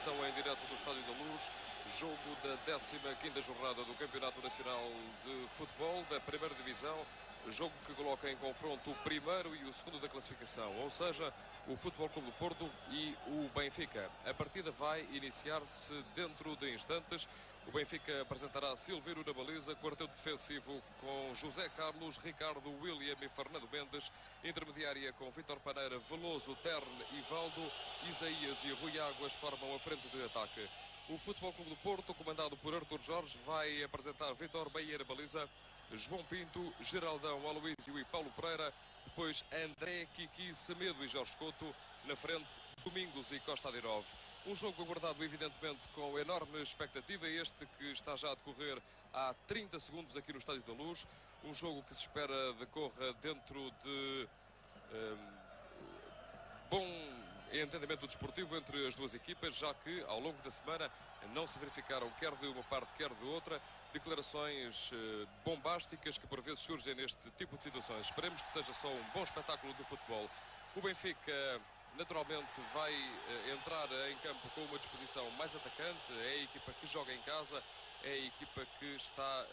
transmissão em direto do Estádio da Luz, jogo da 15ª jornada do Campeonato Nacional de Futebol da Primeira Divisão, jogo que coloca em confronto o primeiro e o segundo da classificação, ou seja, o Futebol Clube do Porto e o Benfica. A partida vai iniciar-se dentro de instantes. O Benfica apresentará Silveiro na baliza, quarteto defensivo com José Carlos, Ricardo, William e Fernando Mendes, intermediária com Vítor Paneira, Veloso, Terne e Valdo, Isaías e Rui Águas formam a frente de ataque. O Futebol Clube do Porto, comandado por Artur Jorge, vai apresentar Vítor Bahia na baliza, João Pinto, Geraldão, Aloísio e Paulo Pereira, depois André, Kiki, Semedo e Jorge Couto, na frente Domingos e Costa Adirov. Um jogo aguardado evidentemente com enorme expectativa, este que está já a decorrer há 30 segundos aqui no Estádio da Luz. Um jogo que se espera decorra dentro de bom entendimento desportivo entre as duas equipas, já que ao longo da semana não se verificaram, quer de uma parte, quer de outra, declarações bombásticas que por vezes surgem neste tipo de situações. Esperemos que seja só um bom espetáculo de futebol. O Benfica naturalmente vai entrar em campo com uma disposição mais atacante, é a equipa que joga em casa, é a equipa que está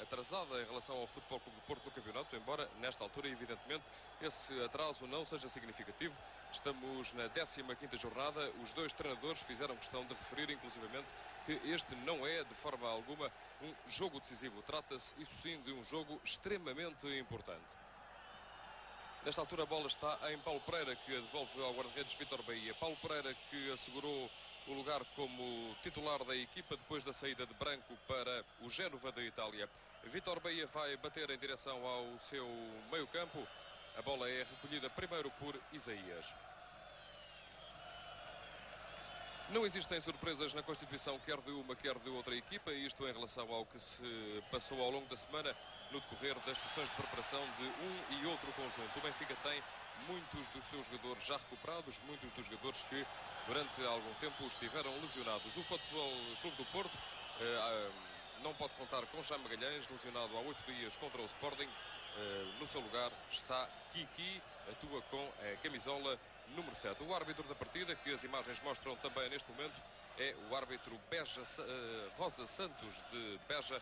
atrasada em relação ao Futebol Clube do Porto no campeonato, embora nesta altura, evidentemente, esse atraso não seja significativo. Estamos na 15ª jornada, os dois treinadores fizeram questão de referir, inclusivamente, que este não é, de forma alguma, um jogo decisivo. Trata-se, isso sim, de um jogo extremamente importante. Nesta altura a bola está em Paulo Pereira, que a devolve ao guarda-redes Vítor Bahia. Paulo Pereira, que assegurou o lugar como titular da equipa depois da saída de Branco para o Génova da Itália. Vítor Bahia vai bater em direção ao seu meio-campo. A bola é recolhida primeiro por Isaías. Não existem surpresas na constituição quer de uma, quer de outra equipa, isto em relação ao que se passou ao longo da semana no decorrer das sessões de preparação de um e outro conjunto. O Benfica tem muitos dos seus jogadores já recuperados, muitos dos jogadores que durante algum tempo estiveram lesionados. O Futebol Clube do Porto não pode contar com Jaime Magalhães, lesionado há 8 dias contra o Sporting. No seu lugar está Kiki, atua com a camisola número 7. O árbitro da partida, que as imagens mostram também neste momento, é o árbitro Rosa Santos de Beja,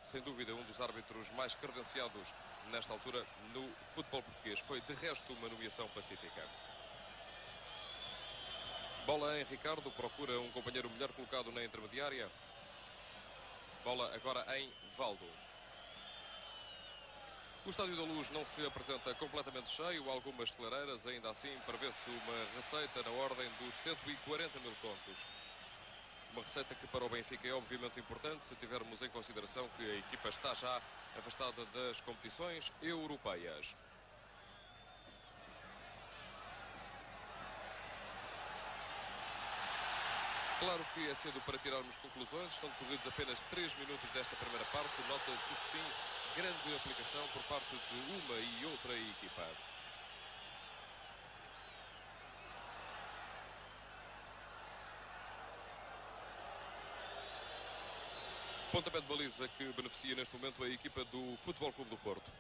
sem dúvida um dos árbitros mais credenciados nesta altura no futebol português. Foi de resto uma nomeação pacífica. Bola em Ricardo, procura um companheiro melhor colocado na intermediária. Bola agora em Valdo. O Estádio da Luz não se apresenta completamente cheio, algumas clareiras, ainda assim prevê-se uma receita na ordem dos 140 mil contos. Uma receita que para o Benfica é obviamente importante se tivermos em consideração que a equipa está já afastada das competições europeias. Claro que é cedo para tirarmos conclusões, estão decorridos apenas 3 minutos desta primeira parte, nota-se sim grande aplicação por parte de uma e outra equipa. Pontapé de baliza que beneficia neste momento a equipa do Futebol Clube do Porto.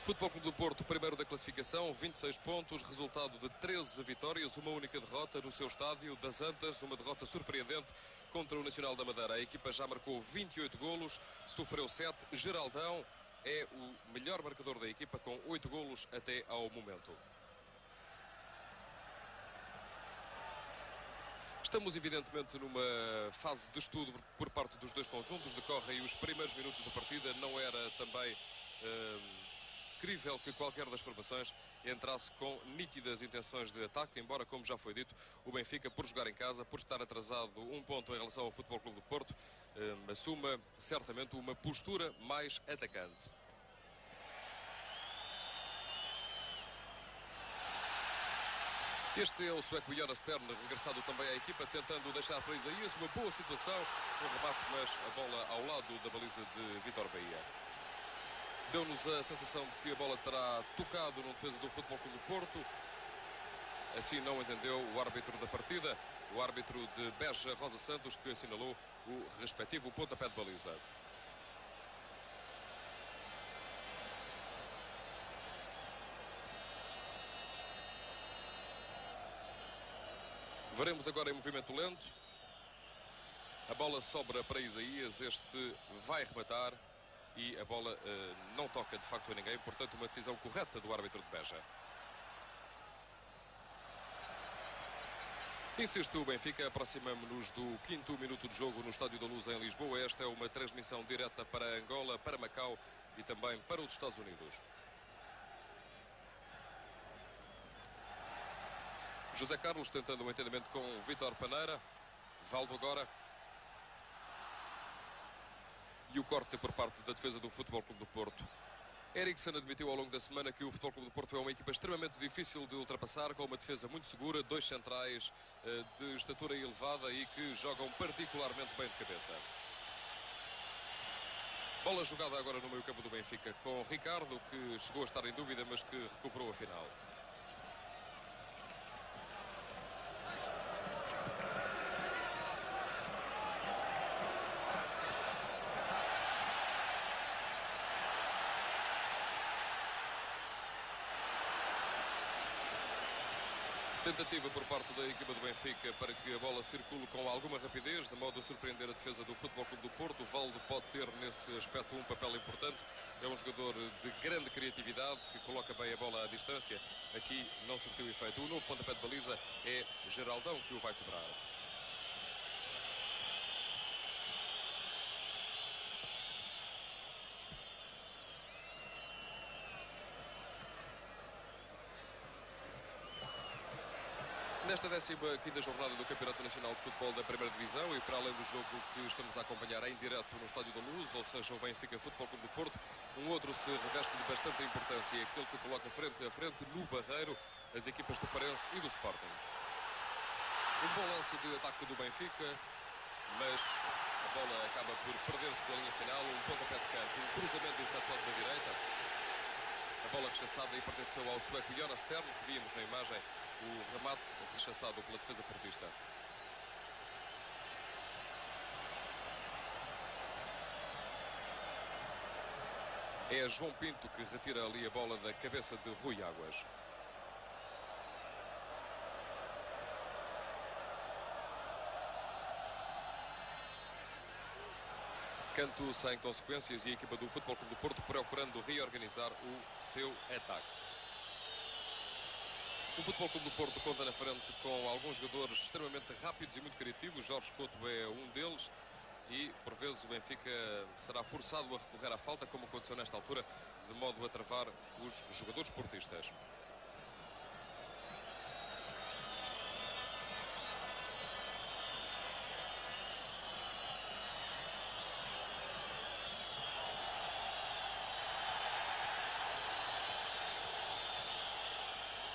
Futebol Clube do Porto, primeiro da classificação, 26 pontos, resultado de 13 vitórias, uma única derrota no seu estádio das Antas, uma derrota surpreendente contra o Nacional da Madeira. A equipa já marcou 28 golos, sofreu 7. Geraldão é o melhor marcador da equipa com 8 golos até ao momento. Estamos evidentemente numa fase de estudo por parte dos dois conjuntos, decorrem os primeiros minutos da partida, não era também crível que qualquer das formações entrasse com nítidas intenções de ataque, embora, como já foi dito, o Benfica, por jogar em casa, por estar atrasado um ponto em relação ao Futebol Clube do Porto, assuma certamente uma postura mais atacante. Este é o sueco Jonas Terne, regressado também à equipa, tentando deixar para Isaías uma boa situação, um remate, mas a bola ao lado da baliza de Vítor Bahia. Deu-nos a sensação de que a bola terá tocado no defesa do Futebol Clube do Porto. Assim não entendeu o árbitro da partida, o árbitro de Beja, Rosa Santos, que assinalou o respectivo pontapé de baliza. Veremos agora em movimento lento. A bola sobra para Isaías. Este vai rematar e a bola não toca de facto a ninguém. Portanto, uma decisão correta do árbitro de Beja. Insiste o Benfica. Aproximamos-nos do 5º minuto de jogo no Estádio da Luz em Lisboa. Esta é uma transmissão direta para Angola, para Macau e também para os Estados Unidos. José Carlos tentando um entendimento com Vítor Paneira. Valdo agora. E o corte por parte da defesa do Futebol Clube do Porto. Eriksen admitiu ao longo da semana que o Futebol Clube do Porto é uma equipa extremamente difícil de ultrapassar, com uma defesa muito segura, 2 centrais de estatura elevada e que jogam particularmente bem de cabeça. Bola jogada agora no meio-campo do Benfica com Ricardo, que chegou a estar em dúvida, mas que recuperou a final. Tentativa por parte da equipa do Benfica para que a bola circule com alguma rapidez, de modo a surpreender a defesa do Futebol Clube do Porto. O Valdo pode ter nesse aspecto um papel importante. É um jogador de grande criatividade, que coloca bem a bola à distância. Aqui não surtiu efeito. O novo pontapé de baliza é Geraldão que o vai cobrar. Nesta 15ª jornada do Campeonato Nacional de Futebol da Primeira Divisão e para além do jogo que estamos a acompanhar em direto no Estádio da Luz, ou seja, o Benfica Futebol Clube do Porto, um outro se reveste de bastante importância, aquele que coloca frente a frente no Barreiro as equipas do Farense e do Sporting. Um bom lance de ataque do Benfica, mas a bola acaba por perder-se pela linha final, um pontapé de canto, um cruzamento efetuado na direita. A bola rechaçada e pertenceu ao sueco Jonas Stern, que víamos na imagem. O remate rechaçado pela defesa portista. É João Pinto que retira ali a bola da cabeça de Rui Águas. Canto sem consequências e a equipa do Futebol Clube do Porto procurando reorganizar o seu ataque. O Futebol Clube do Porto conta na frente com alguns jogadores extremamente rápidos e muito criativos. Jorge Couto é um deles e, por vezes, o Benfica será forçado a recorrer à falta, como aconteceu nesta altura, de modo a travar os jogadores portistas.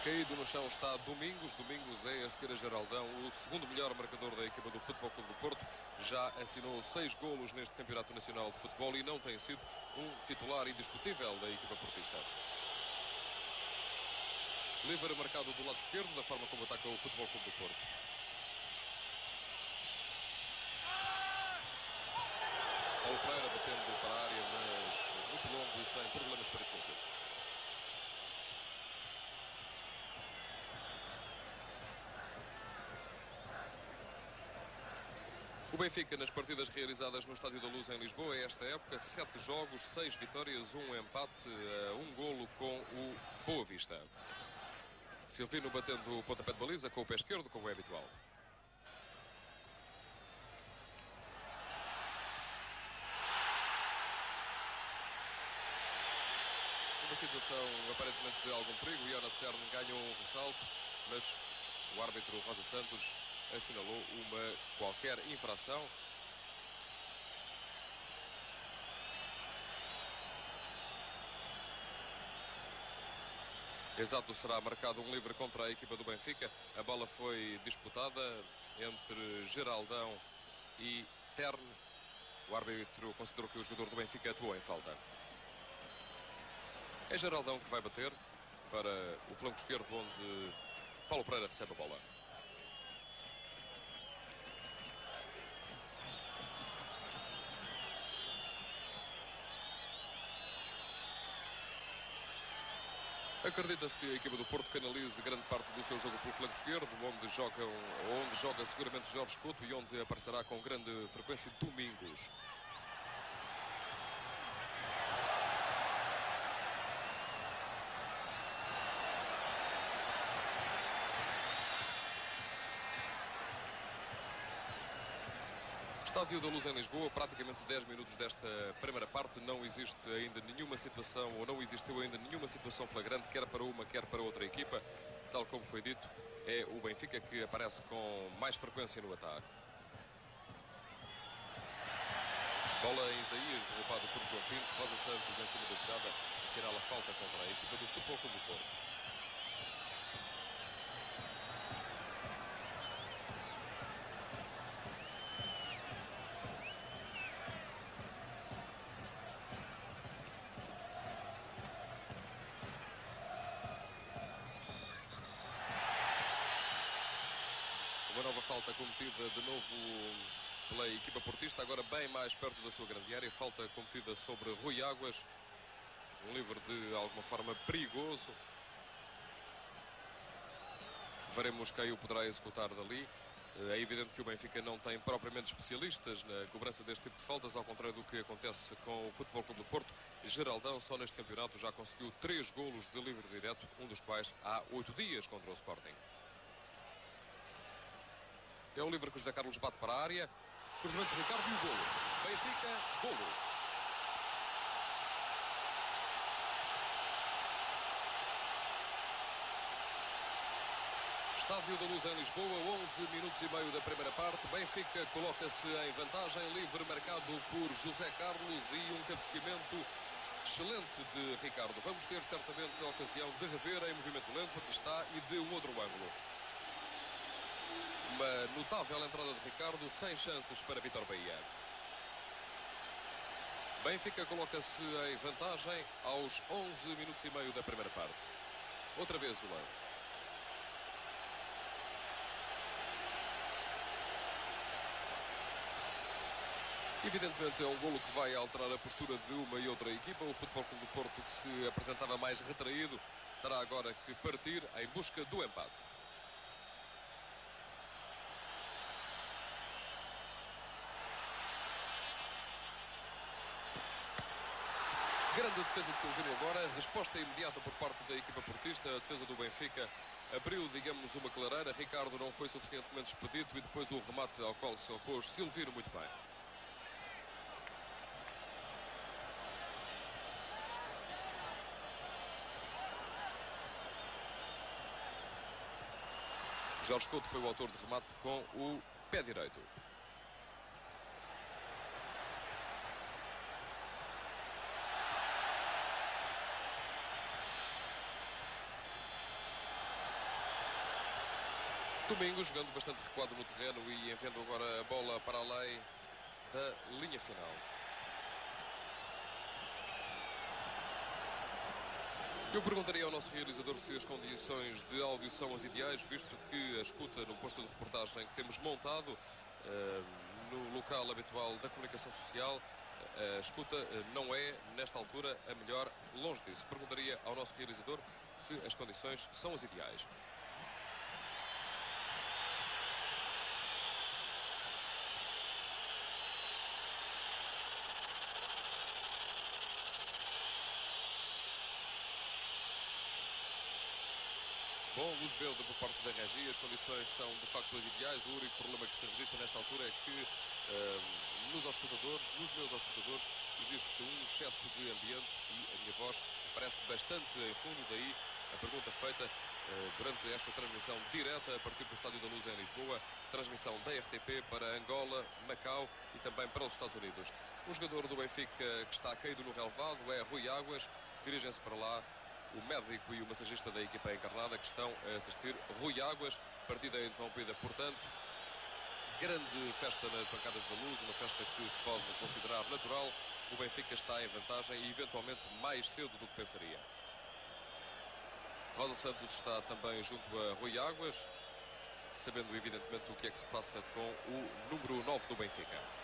Caído no chão está Domingos. Domingos é, a seguir a Geraldão, o segundo melhor marcador da equipa do Futebol Clube do Porto. Já assinou 6 golos neste Campeonato Nacional de Futebol e não tem sido um titular indiscutível da equipa portista. Livre marcado do lado esquerdo, da forma como ataca o Futebol Clube do Porto. Paulo Pereira batendo para a área, mas muito longo e sem problemas para sempre. O Benfica, nas partidas realizadas no Estádio da Luz em Lisboa, esta época, 7 jogos, 6 vitórias, 1 empate, 1 golo com o Boa Vista. Silvino batendo o pontapé de baliza com o pé esquerdo, como é habitual. Uma situação aparentemente de algum perigo. Jonas Stern ganha um ressalto, mas o árbitro Rosa Santos assinalou uma qualquer infração. Exato, será marcado um livre contra a equipa do Benfica. A bola foi disputada entre Geraldão e Tern. O árbitro considerou que o jogador do Benfica atuou em falta. É Geraldão que vai bater para o flanco esquerdo, onde Paulo Pereira recebe a bola. Acredita-se que a equipa do Porto canalize grande parte do seu jogo pelo flanco esquerdo, onde joga seguramente Jorge Couto e onde aparecerá com grande frequência Domingos. Estádio da Luz em Lisboa, praticamente 10 minutos desta primeira parte, não existe ainda nenhuma situação, ou não existiu ainda nenhuma situação flagrante, quer para uma, quer para outra equipa. Tal como foi dito, é o Benfica que aparece com mais frequência no ataque. Bola em Isaías, derrubado por João Pinto. Rosa Santos em cima da jogada, assinala a falta contra a equipa do Futebol Clube do Porto. Uma nova falta cometida de novo pela equipa portista, agora bem mais perto da sua grande área. Falta cometida sobre Rui Águas, um livre de alguma forma perigoso. Veremos quem o poderá executar dali. É evidente que o Benfica não tem propriamente especialistas na cobrança deste tipo de faltas, ao contrário do que acontece com o Futebol Clube do Porto. Geraldão só neste campeonato já conseguiu 3 golos de livre direto, um dos quais há 8 dias contra o Sporting. É o livre que o José Carlos bate para a área. Cruzamento de Ricardo e o golo. Benfica, golo. Estádio da Luz em Lisboa, 11 minutos e meio da primeira parte. Benfica coloca-se em vantagem. Livre marcado por José Carlos e um cabeceamento excelente de Ricardo. Vamos ter certamente a ocasião de rever em movimento lento, aqui está, e de um outro ângulo. Uma notável entrada de Ricardo, sem chances para Vítor Bahia. Benfica coloca-se em vantagem aos 11 minutos e meio da primeira parte. Outra vez o lance. Evidentemente é um golo que vai alterar a postura de uma e outra equipa. O Futebol Clube do Porto, que se apresentava mais retraído, terá agora que partir em busca do empate. Grande defesa de Silvino agora, resposta imediata por parte da equipa portista. A defesa do Benfica abriu, digamos, uma clareira. Ricardo não foi suficientemente expedito e depois o remate ao qual se opôs Silvino muito bem. Jorge Couto foi o autor de remate com o pé direito. Domingos jogando bastante recuado no terreno e enviando agora a bola para além da linha final. Eu perguntaria ao nosso realizador se as condições de áudio são as ideais, visto que a escuta no posto de reportagem que temos montado no local habitual da comunicação social, a escuta não é, nesta altura, a melhor. Longe disso. Perguntaria ao nosso realizador se as condições são as ideais. Bom, luz verde por parte da Regi, as condições são de facto as ideais. O único problema que se registra nesta altura é que nos auscultadores, nos meus auscultadores, existe um excesso de ambiente e a minha voz parece bastante em fundo. Daí a pergunta feita durante esta transmissão direta a partir do Estádio da Luz em Lisboa, transmissão da RTP para Angola, Macau e também para os Estados Unidos. O jogador do Benfica que está caído no relevado é Rui Águas. Dirigem-se para lá o médico e o massagista da equipa encarnada que estão a assistir. Rui Águas, partida interrompida, portanto. Grande festa nas bancadas da Luz, uma festa que se pode considerar natural. O Benfica está em vantagem e eventualmente mais cedo do que pensaria. Rosa Santos está também junto a Rui Águas, sabendo evidentemente o que é que se passa com o número 9 do Benfica.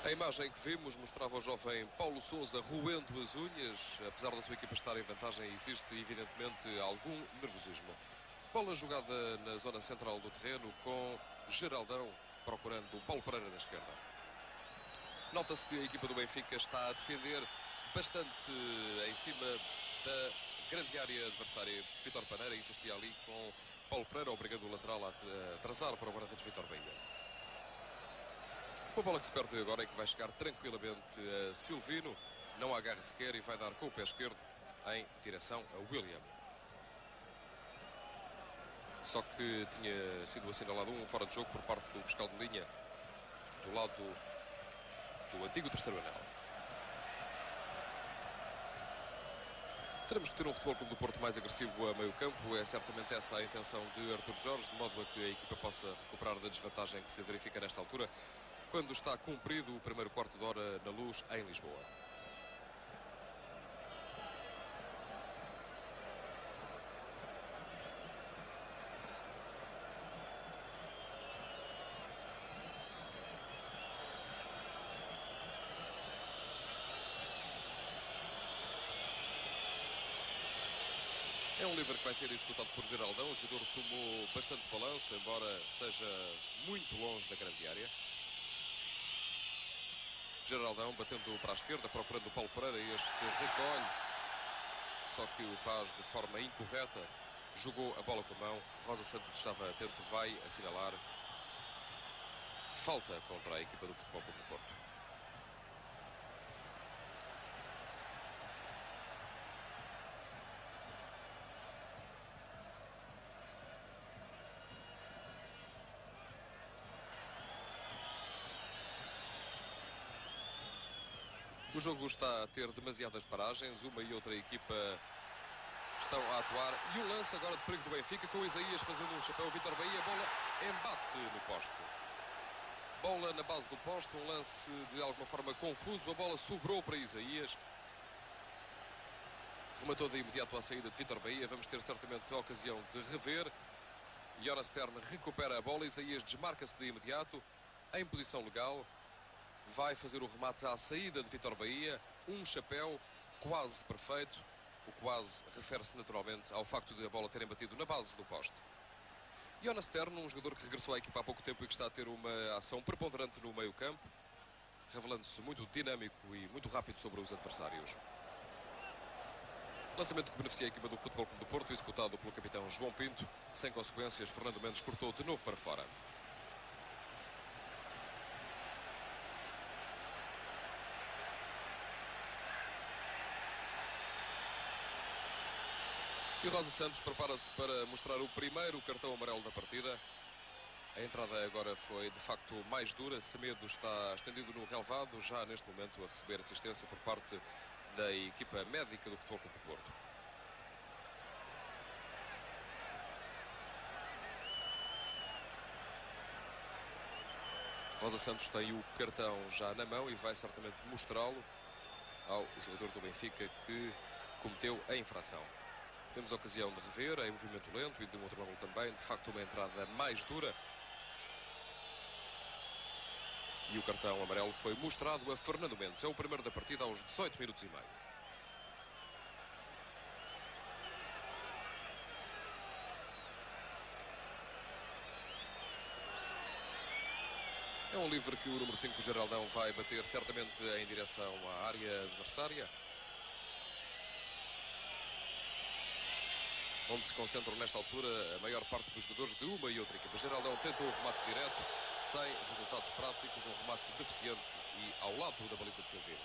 A imagem que vimos mostrava o jovem Paulo Sousa roendo as unhas. Apesar da sua equipa estar em vantagem, existe evidentemente algum nervosismo. Bola jogada na zona central do terreno com Geraldão procurando Paulo Pereira na esquerda. Nota-se que a equipa do Benfica está a defender bastante em cima da grande área adversária. Vítor Paneira insistia ali com Paulo Pereira, obrigando o lateral a atrasar para o guarda-redes Vítor Bahia. Com a bola que se perde agora é que vai chegar tranquilamente a Silvino. Não agarra sequer e vai dar com o pé esquerdo em direção a William. Só que tinha sido assinalado um fora de jogo por parte do fiscal de linha do lado do antigo terceiro anel. Teremos que ter um Futebol Clube do Porto mais agressivo a meio campo. É certamente essa a intenção de Artur Jorge, de modo a que a equipa possa recuperar da desvantagem que se verifica nesta altura, quando está cumprido o primeiro quarto de hora na Luz, em Lisboa. É um livre que vai ser executado por Geraldão. O jogador tomou bastante balanço, embora seja muito longe da grande área. Geraldão batendo para a esquerda, procurando o Paulo Pereira. Este recolhe, só que o faz de forma incorreta. Jogou a bola com a mão. Rosa Santos estava atento, vai assinalar falta contra a equipa do Futebol Clube do Porto. O jogo está a ter demasiadas paragens, uma e outra equipa estão a atuar. E um lance agora de perigo do Benfica, com o Isaías fazendo um chapéu. Vítor Bahia, bola embate no poste. Bola na base do poste, um lance de alguma forma confuso. A bola sobrou para Isaías. Rematou de imediato à saída de Vítor Bahia. Vamos ter certamente a ocasião de rever. Jonas Stern recupera a bola. Isaías desmarca-se de imediato, em posição legal. Vai fazer o remate à saída de Vítor Bahia. Um chapéu quase perfeito. O quase refere-se naturalmente ao facto de a bola terem batido na base do poste. Jonas Stern, um jogador que regressou à equipa há pouco tempo e que está a ter uma ação preponderante no meio campo, revelando-se muito dinâmico e muito rápido sobre os adversários. Lançamento que beneficia a equipa do Futebol Clube do Porto, executado pelo capitão João Pinto. Sem consequências, Fernando Mendes cortou de novo para fora. E Rosa Santos prepara-se para mostrar o primeiro cartão amarelo da partida. A entrada agora foi de facto mais dura. Semedo está estendido no relvado, já neste momento a receber assistência por parte da equipa médica do Futebol Clube do Porto. Rosa Santos tem o cartão já na mão e vai certamente mostrá-lo ao jogador do Benfica que cometeu a infração. Temos a ocasião de rever em movimento lento e de um outro ângulo também. De facto, uma entrada mais dura. E o cartão amarelo foi mostrado a Fernando Mendes. É o primeiro da partida aos 18 minutos e meio. É um livre que o número 5, Geraldão, vai bater certamente em direção à área adversária, onde se concentram nesta altura a maior parte dos jogadores de uma e outra equipa. Geraldão tentou o remate direto, sem resultados práticos, um remate deficiente e ao lado da baliza de Silvino.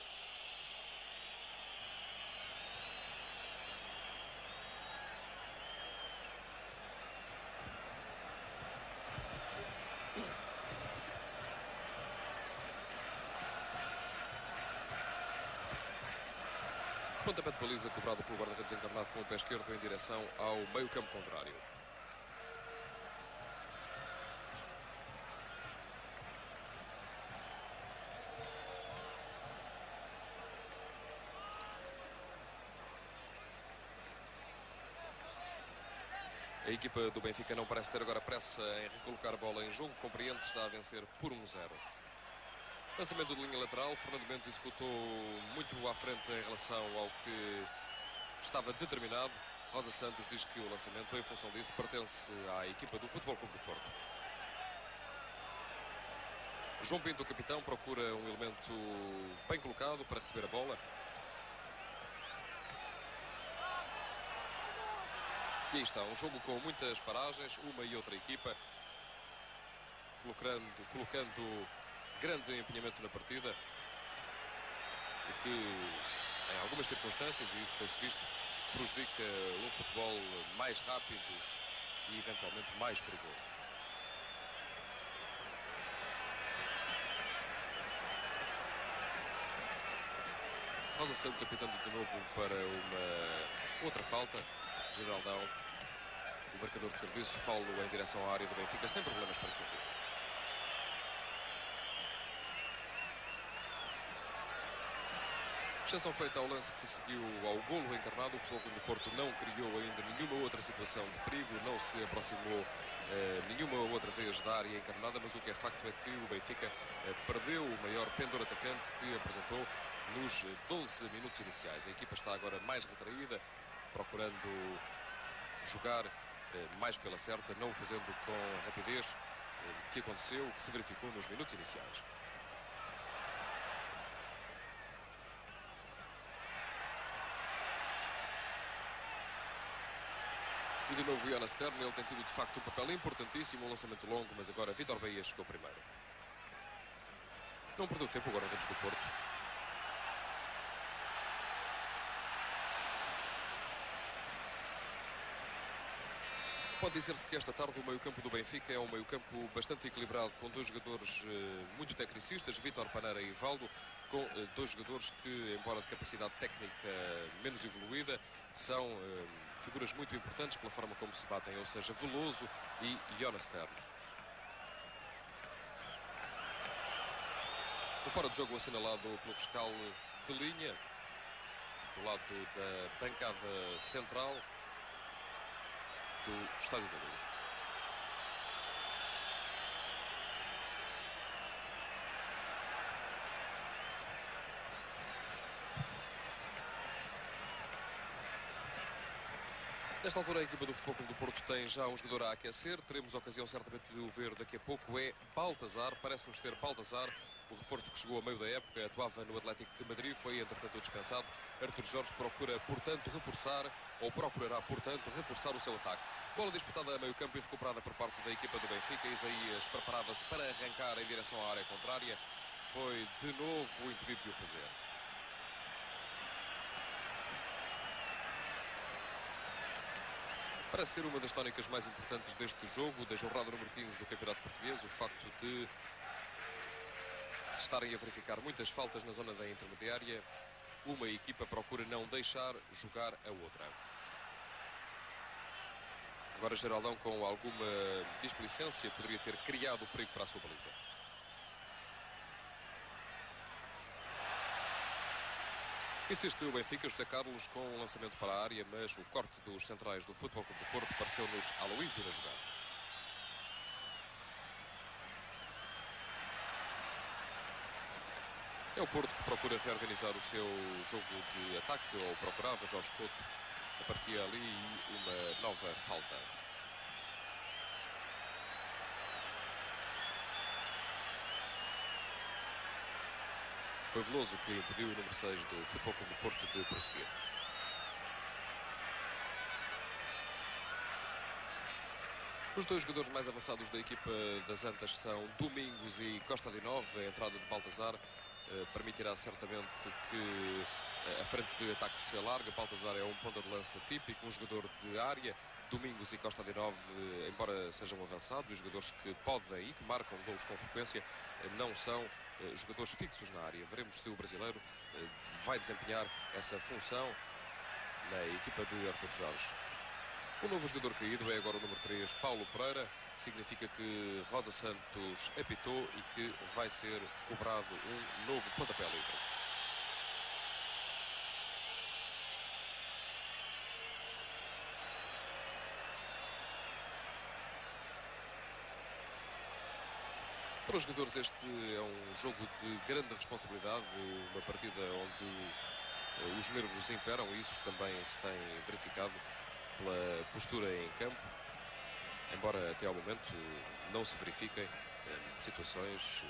Pontapé de baliza cobrado pelo guarda-redes encarnado com o pé esquerdo em direção ao meio-campo contrário. A equipa do Benfica não parece ter agora pressa em recolocar a bola em jogo. Compreende-se, está a vencer por 1-0. Lançamento de linha lateral, Fernando Mendes executou muito à frente em relação ao que estava determinado. Rosa Santos diz que o lançamento, em função disso, pertence à equipa do Futebol Clube do Porto. João Pinto, o capitão, procura um elemento bem colocado para receber a bola. E aí está, um jogo com muitas paragens, uma e outra equipa, colocando grande empenhamento na partida, o que, em algumas circunstâncias, e isso tem-se visto, prejudica um futebol mais rápido e, eventualmente, mais perigoso. Rosa Santos apitando de novo para uma outra falta. Geraldão, o marcador de serviço, falo em direção à área do Benfica, sem problemas para servir. Exceção feita ao lance que se seguiu ao golo encarnado. O Futebol Clube do Porto não criou ainda nenhuma outra situação de perigo, não se aproximou nenhuma outra vez da área encarnada, mas o que é facto é que o Benfica perdeu o maior pendor atacante que apresentou nos 12 minutos iniciais. A equipa está agora mais retraída, procurando jogar mais pela certa, não o fazendo com a rapidez que aconteceu, que se verificou nos minutos iniciais. E de novo Jonas Stern, ele tem tido de facto um papel importantíssimo, um lançamento longo, mas agora Vítor Baía chegou primeiro. Não perdeu tempo agora dentro do Porto. Pode dizer-se que esta tarde o meio-campo do Benfica é um meio-campo bastante equilibrado, com dois jogadores muito tecnicistas, Vítor Paneira e Valdo, com dois jogadores que, embora de capacidade técnica menos evoluída, são figuras muito importantes pela forma como se batem, ou seja, Veloso e Jonas Stern. O fora de jogo assinalado pelo fiscal de linha, do lado da bancada central do Estádio da Luz. Nesta altura a equipa do Futebol Clube do Porto tem já um jogador a aquecer. Teremos a ocasião certamente de o ver daqui a pouco. É Baltazar, parece-nos ser Baltazar, o reforço que chegou a meio da época, atuava no Atlético de Madrid, foi entretanto dispensado. Artur Jorge procura, portanto, procurará, portanto, reforçar o seu ataque. Bola disputada a meio campo e recuperada por parte da equipa do Benfica. Isaías preparava-se para arrancar em direção à área contrária. Foi de novo impedido de o fazer. Parece ser uma das tónicas mais importantes deste jogo, da jornada número 15 do Campeonato Português, o facto de se estarem a verificar muitas faltas na zona da intermediária. Uma equipa procura não deixar jogar a outra. Agora Geraldão, com alguma displicência, poderia ter criado o perigo para a sua baliza. Insiste o Benfica, José Carlos, com um lançamento para a área, mas o corte dos centrais do Futebol Clube do Porto pareceu-nos Aloísio na jogada. É o Porto que procura reorganizar o seu jogo de ataque, ou procurava. Jorge Couto aparecia ali e uma nova falta. Foi Veloso que impediu o número 6 do Futebol Clube do Porto de prosseguir. Os dois jogadores mais avançados da equipa das Antas são Domingos e Costa de Nove. A entrada de Baltazar permitirá certamente que a frente de ataque se alargue. Baltazar é um ponta de lança típico, um jogador de área. Domingos e Costa de Nove, embora sejam avançados, os jogadores que podem e que marcam golos com frequência, não são jogadores fixos na área. Veremos se o brasileiro vai desempenhar essa função na equipa de Artur Jorge. O novo jogador caído é agora o número 3, Paulo Pereira. Significa que Rosa Santos apitou e que vai ser cobrado um novo pontapé livre. Para os jogadores este é um jogo de grande responsabilidade, uma partida onde os nervos imperam e isso também se tem verificado pela postura em campo, embora até ao momento não se verifiquem situações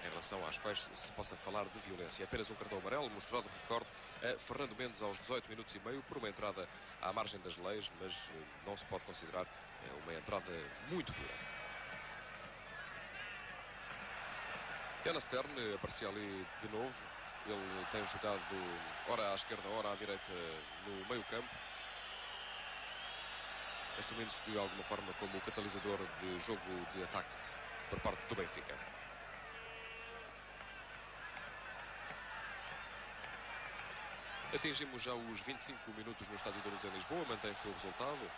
em relação às quais se possa falar de violência. Apenas um cartão amarelo mostrado, recordo, a Fernando Mendes aos 18 minutos e meio por uma entrada à margem das leis, mas não se pode considerar uma entrada muito dura. Jonas Stern aparecia ali de novo. Ele tem jogado ora à esquerda, ora à direita no meio campo, assumindo-se de alguma forma como o catalisador de jogo de ataque por parte do Benfica. Atingimos já os 25 minutos no Estádio da Luz em Lisboa, mantém-se o resultado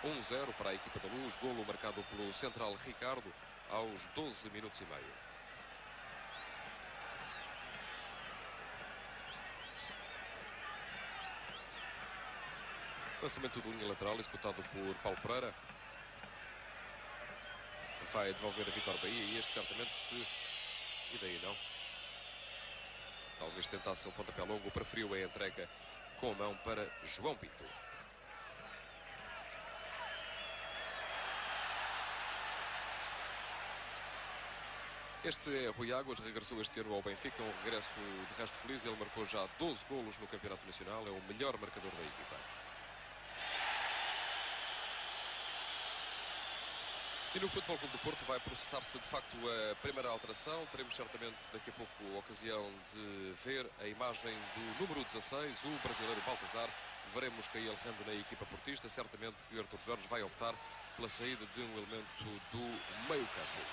1-0 para a equipa da Luz, golo marcado pelo central Ricardo aos 12 minutos e meio. Lançamento de linha lateral executado por Paulo Pereira. Vai devolver a Vítor Bahia e este certamente... E daí não. Talvez tentasse um pontapé longo, preferiu a entrega com a mão para João Pinto. Este é Rui Águas, regressou este ano ao Benfica, um regresso de resto feliz. Ele marcou já 12 golos no Campeonato Nacional, é o melhor marcador da equipa. E no Futebol Clube do Porto vai processar-se de facto a primeira alteração. Teremos certamente daqui a pouco a ocasião de ver a imagem do número 16, o brasileiro Baltazar. Veremos que ele rende na equipa portista. Certamente que o Artur Jorge vai optar pela saída de um elemento do meio campo.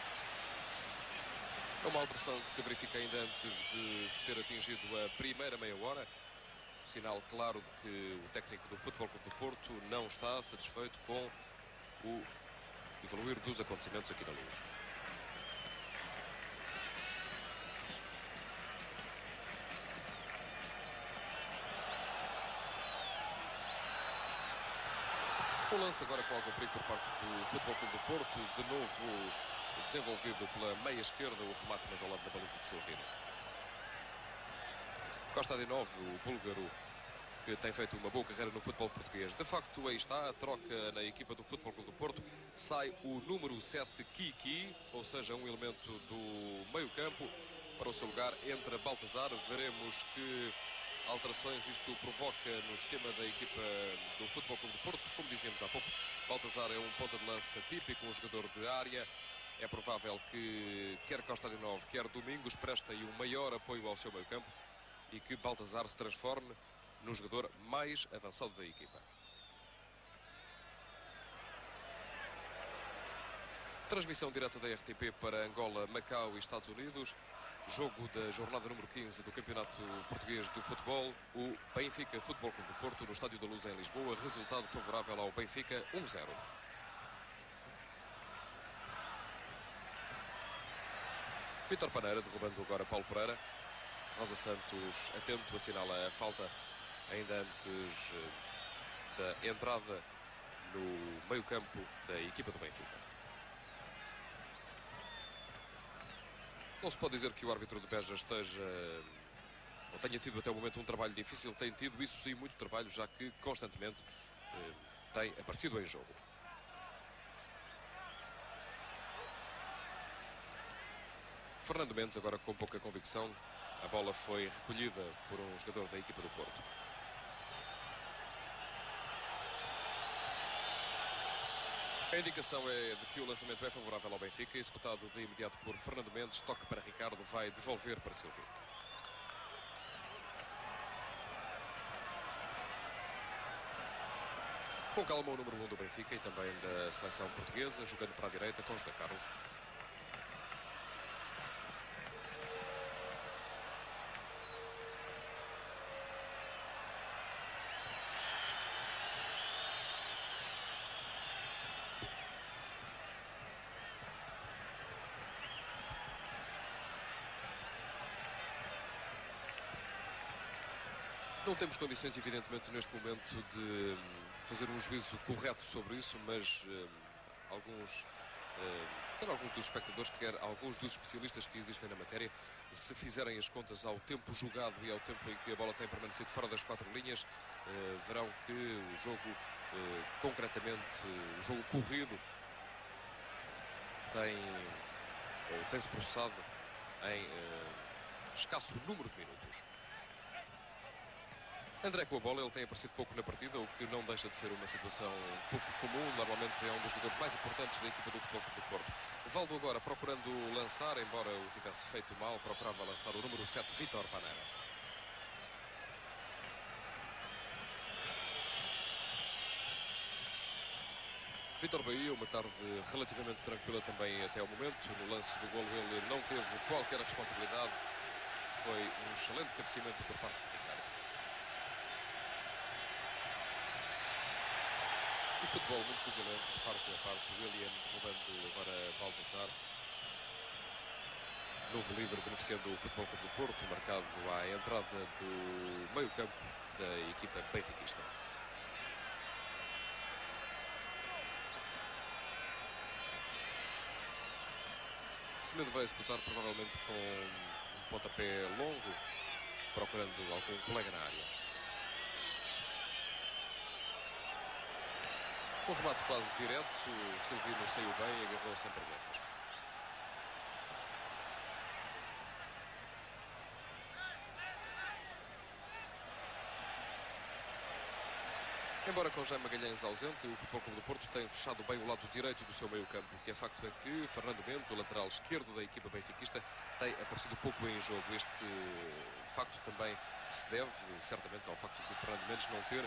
É uma alteração que se verifica ainda antes de se ter atingido a primeira meia hora. Sinal claro de que o técnico do Futebol Clube do Porto não está satisfeito com o evoluir dos acontecimentos aqui da Luz. O lance agora com algum perigo por parte do Futebol Clube do Porto, de novo desenvolvido pela meia esquerda, o remate mas ao lado da baliza de Silvino. Costa de novo, o búlgaro, que tem feito uma boa carreira no futebol português. De facto, aí está a troca na equipa do Futebol Clube do Porto. Sai o número 7, Kiki, ou seja, um elemento do meio campo. Para o seu lugar entra Baltazar. Veremos que alterações isto provoca no esquema da equipa do Futebol Clube do Porto. Como dizíamos há pouco, Baltazar é um ponta de lança típico, um jogador de área. É provável que quer Costa de Novo, quer Domingos prestem um maior apoio ao seu meio campo e que Baltazar se transforme no jogador mais avançado da equipa. Transmissão direta da RTP para Angola, Macau e Estados Unidos. Jogo da jornada número 15 do Campeonato Português de Futebol. O Benfica Futebol Clube do Porto no Estádio da Luz em Lisboa. Resultado favorável ao Benfica, 1-0. Vítor Paneira derrubando agora Paulo Pereira. Rosa Santos atento, assinala a falta ainda antes da entrada no meio-campo da equipa do Benfica. Não se pode dizer que o árbitro de Beja esteja ou tenha tido até o momento um trabalho difícil. Tem tido, isso sim, muito trabalho, já que constantemente tem aparecido em jogo. Fernando Mendes agora com pouca convicção. A bola foi recolhida por um jogador da equipa do Porto. A indicação é de que o lançamento é favorável ao Benfica, executado de imediato por Fernando Mendes. Toque para Ricardo, vai devolver para Silvino. Com calma o número 1 do Benfica e também da seleção portuguesa, jogando para a direita com José Carlos. Não temos condições, evidentemente, neste momento de fazer um juízo correto sobre isso, mas alguns quer alguns dos espectadores, quer alguns dos especialistas que existem na matéria, se fizerem as contas ao tempo jogado e ao tempo em que a bola tem permanecido fora das 4 linhas, verão que o jogo, concretamente, o jogo corrido, tem-se processado em escasso número de minutos. André com a bola, ele tem aparecido pouco na partida, o que não deixa de ser uma situação pouco comum. Normalmente é um dos jogadores mais importantes da equipa do Futebol Clube do Porto. Valdo agora procurando lançar, embora o tivesse feito mal, procurava lançar o número 7, Vítor Paneira. Vítor Bahia, uma tarde relativamente tranquila também até ao momento. No lance do golo ele não teve qualquer responsabilidade. Foi um excelente cabeceamento por parte de Ricardo. E futebol muito cozinante, de parte a parte. William derrubando agora Baldassar. Novo livre beneficiando o Futebol Clube do Porto, marcado à entrada do meio-campo da equipa benfiquista. Semedo vai executar provavelmente com um pontapé longo, procurando algum colega na área. Um remate quase direto, Silvino saiu bem e agarrou sem problemas. Embora com Jaime Magalhães ausente, o Futebol Clube do Porto tem fechado bem o lado direito do seu meio-campo. O que é facto é que Fernando Mendes, o lateral esquerdo da equipa benfiquista, tem aparecido pouco em jogo. Este facto também se deve, certamente, ao facto de Fernando Mendes não ter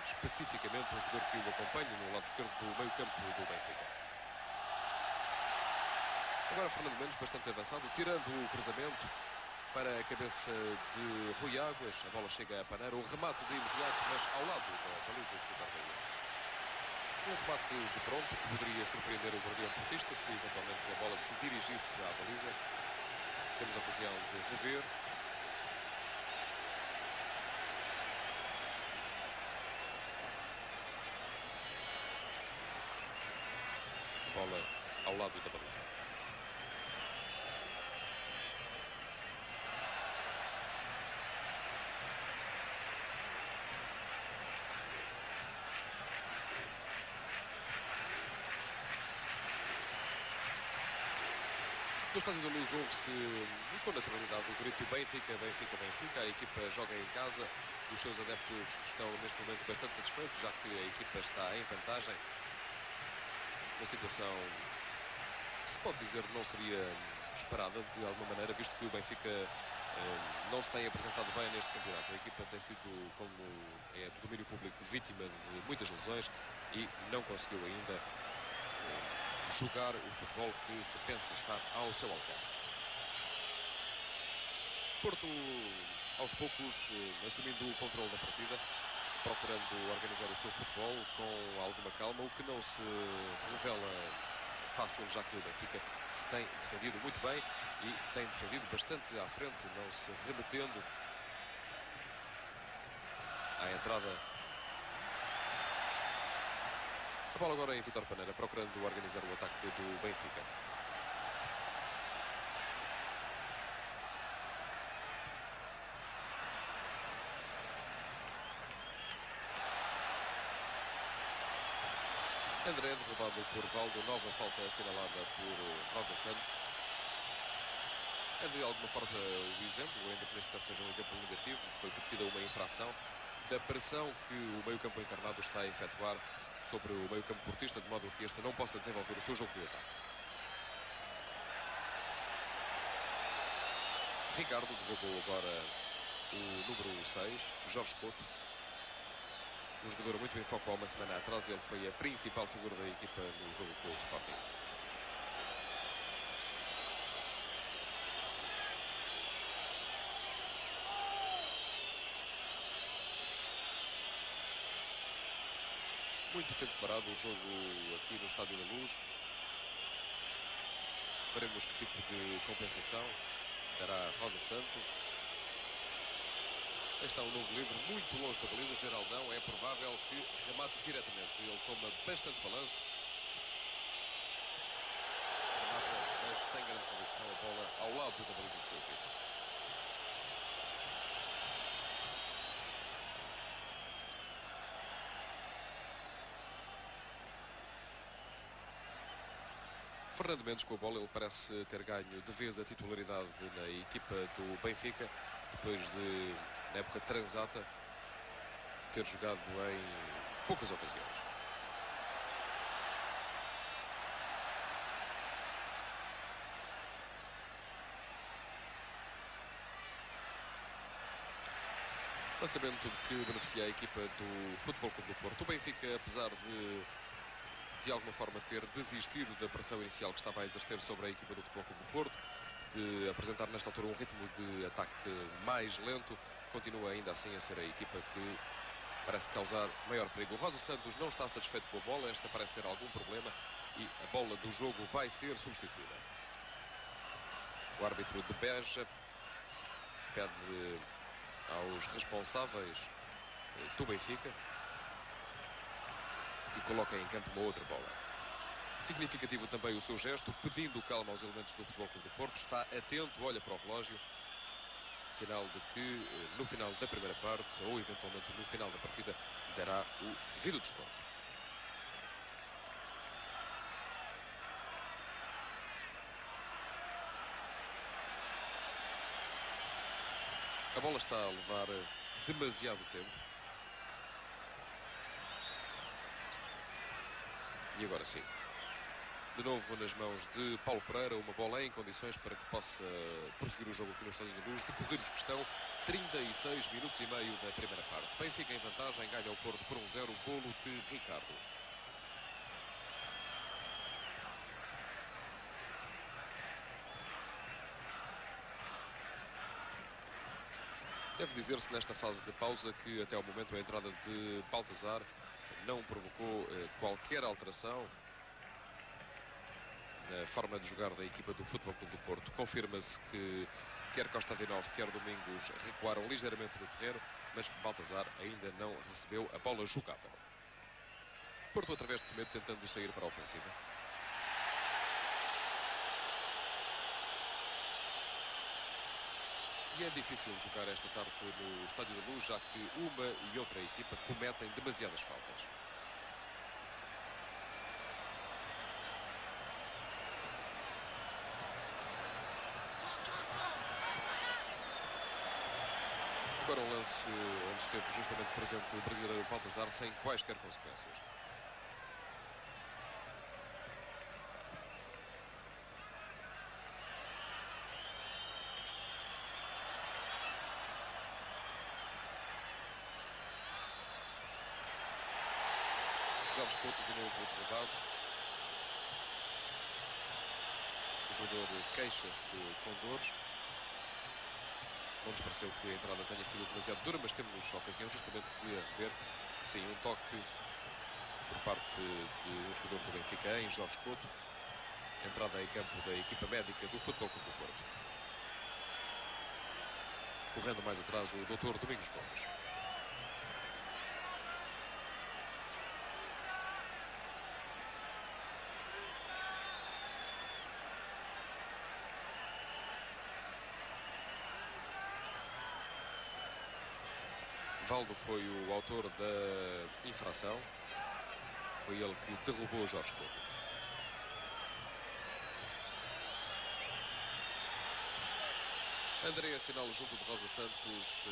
especificamente um jogador que o acompanhe no lado esquerdo do meio-campo do Benfica. Agora Fernando Mendes bastante avançado, tirando o cruzamento para a cabeça de Rui Águas. A bola chega a Paneira, o remate de imediato, mas ao lado da baliza de Vítor Bahia. Um remate de pronto que poderia surpreender o guardião portista se eventualmente a bola se dirigisse à baliza. Temos a ocasião de rever. Bola ao lado da baliza. No Estádio da Luz ouve-se com naturalidade o grito Benfica, Benfica, Benfica. A equipa joga em casa. Os seus adeptos estão neste momento bastante satisfeitos, já que a equipa está em vantagem. Uma situação que se pode dizer não seria esperada de alguma maneira, visto que o Benfica não se tem apresentado bem neste campeonato. A equipa tem sido, como é do domínio público, vítima de muitas lesões e não conseguiu ainda jogar o futebol que se pensa estar ao seu alcance. Porto, aos poucos, assumindo o controle da partida, procurando organizar o seu futebol com alguma calma, o que não se revela fácil, já que o Benfica se tem defendido muito bem e tem defendido bastante à frente, não se remetendo à entrada. A bola agora em Vítor Paneira, procurando organizar o ataque do Benfica. André derrubado por Valdo, nova falta assinalada por Rosa Santos. É de alguma forma o exemplo, ainda que neste caso seja um exemplo negativo, foi cometida uma infração da pressão que o meio-campo encarnado está a efetuar sobre o meio-campo portista, de modo que este não possa desenvolver o seu jogo de ataque. Ricardo derrubou agora o número 6, Jorge Couto. Um jogador muito em foco há uma semana atrás, ele foi a principal figura da equipa no jogo com o Sporting. Muito tempo parado o jogo aqui no Estádio da Luz. Veremos que tipo de compensação dará Rosa Santos. Aí está um novo livre, muito longe da baliza. Geraldão, é provável que remate diretamente. Ele toma bastante balanço. lado da baliza de Sérvia. Fernando Mendes com a bola, ele parece ter ganho de vez a titularidade na equipa do Benfica, depois de, na época transata, ter jogado em poucas ocasiões. Lançamento que beneficia a equipa do Futebol Clube do Porto. O Benfica, apesar de alguma forma ter desistido da pressão inicial que estava a exercer sobre a equipa do Futebol Clube do Porto, de apresentar nesta altura um ritmo de ataque mais lento, continua ainda assim a ser a equipa que parece causar maior perigo. O Rosa Santos não está satisfeito com a bola, esta parece ter algum problema e a bola do jogo vai ser substituída. O árbitro de Beja pede aos responsáveis do Benfica que coloquem em campo uma outra bola. Significativo também o seu gesto, pedindo calma aos elementos do Futebol Clube do Porto. Está atento, olha para o relógio, sinal de que no final da primeira parte, ou eventualmente no final da partida, dará o devido desconto. A bola está a levar demasiado tempo. E agora sim. De novo nas mãos de Paulo Pereira, uma bola em condições para que possa prosseguir o jogo aqui no Estádio da Luz, decorridos que estão 36 minutos e meio da primeira parte. Benfica em vantagem, ganha o Porto por 1-0, golo de Ricardo. Deve dizer-se nesta fase de pausa que até ao momento a entrada de Baltazar não provocou qualquer alteração na forma de jogar da equipa do Futebol Clube do Porto. Confirma-se que quer Konstantinov, quer Domingos recuaram ligeiramente no terreno, mas que Baltazar ainda não recebeu a bola jogável. Porto, através de Semedo, tentando sair para a ofensiva. E é difícil jogar esta tarde no Estádio da Luz, já que uma e outra equipa cometem demasiadas faltas. Agora um lance onde esteve justamente presente o brasileiro Baltazar sem quaisquer consequências. Jorge Couto de novo derrubado. O jogador queixa-se com dores. Não nos pareceu que a entrada tenha sido demasiado dura, mas temos ocasião justamente de a rever. Sim, um toque por parte de um jogador do Benfica em Jorge Couto. Entrada em campo da equipa médica do Futebol Clube do Porto. Correndo mais atrás o Dr. Domingos Gomes. Valdo foi o autor da infração. Foi ele que derrubou Jorge Couto. André assinala junto de Rosa Santos,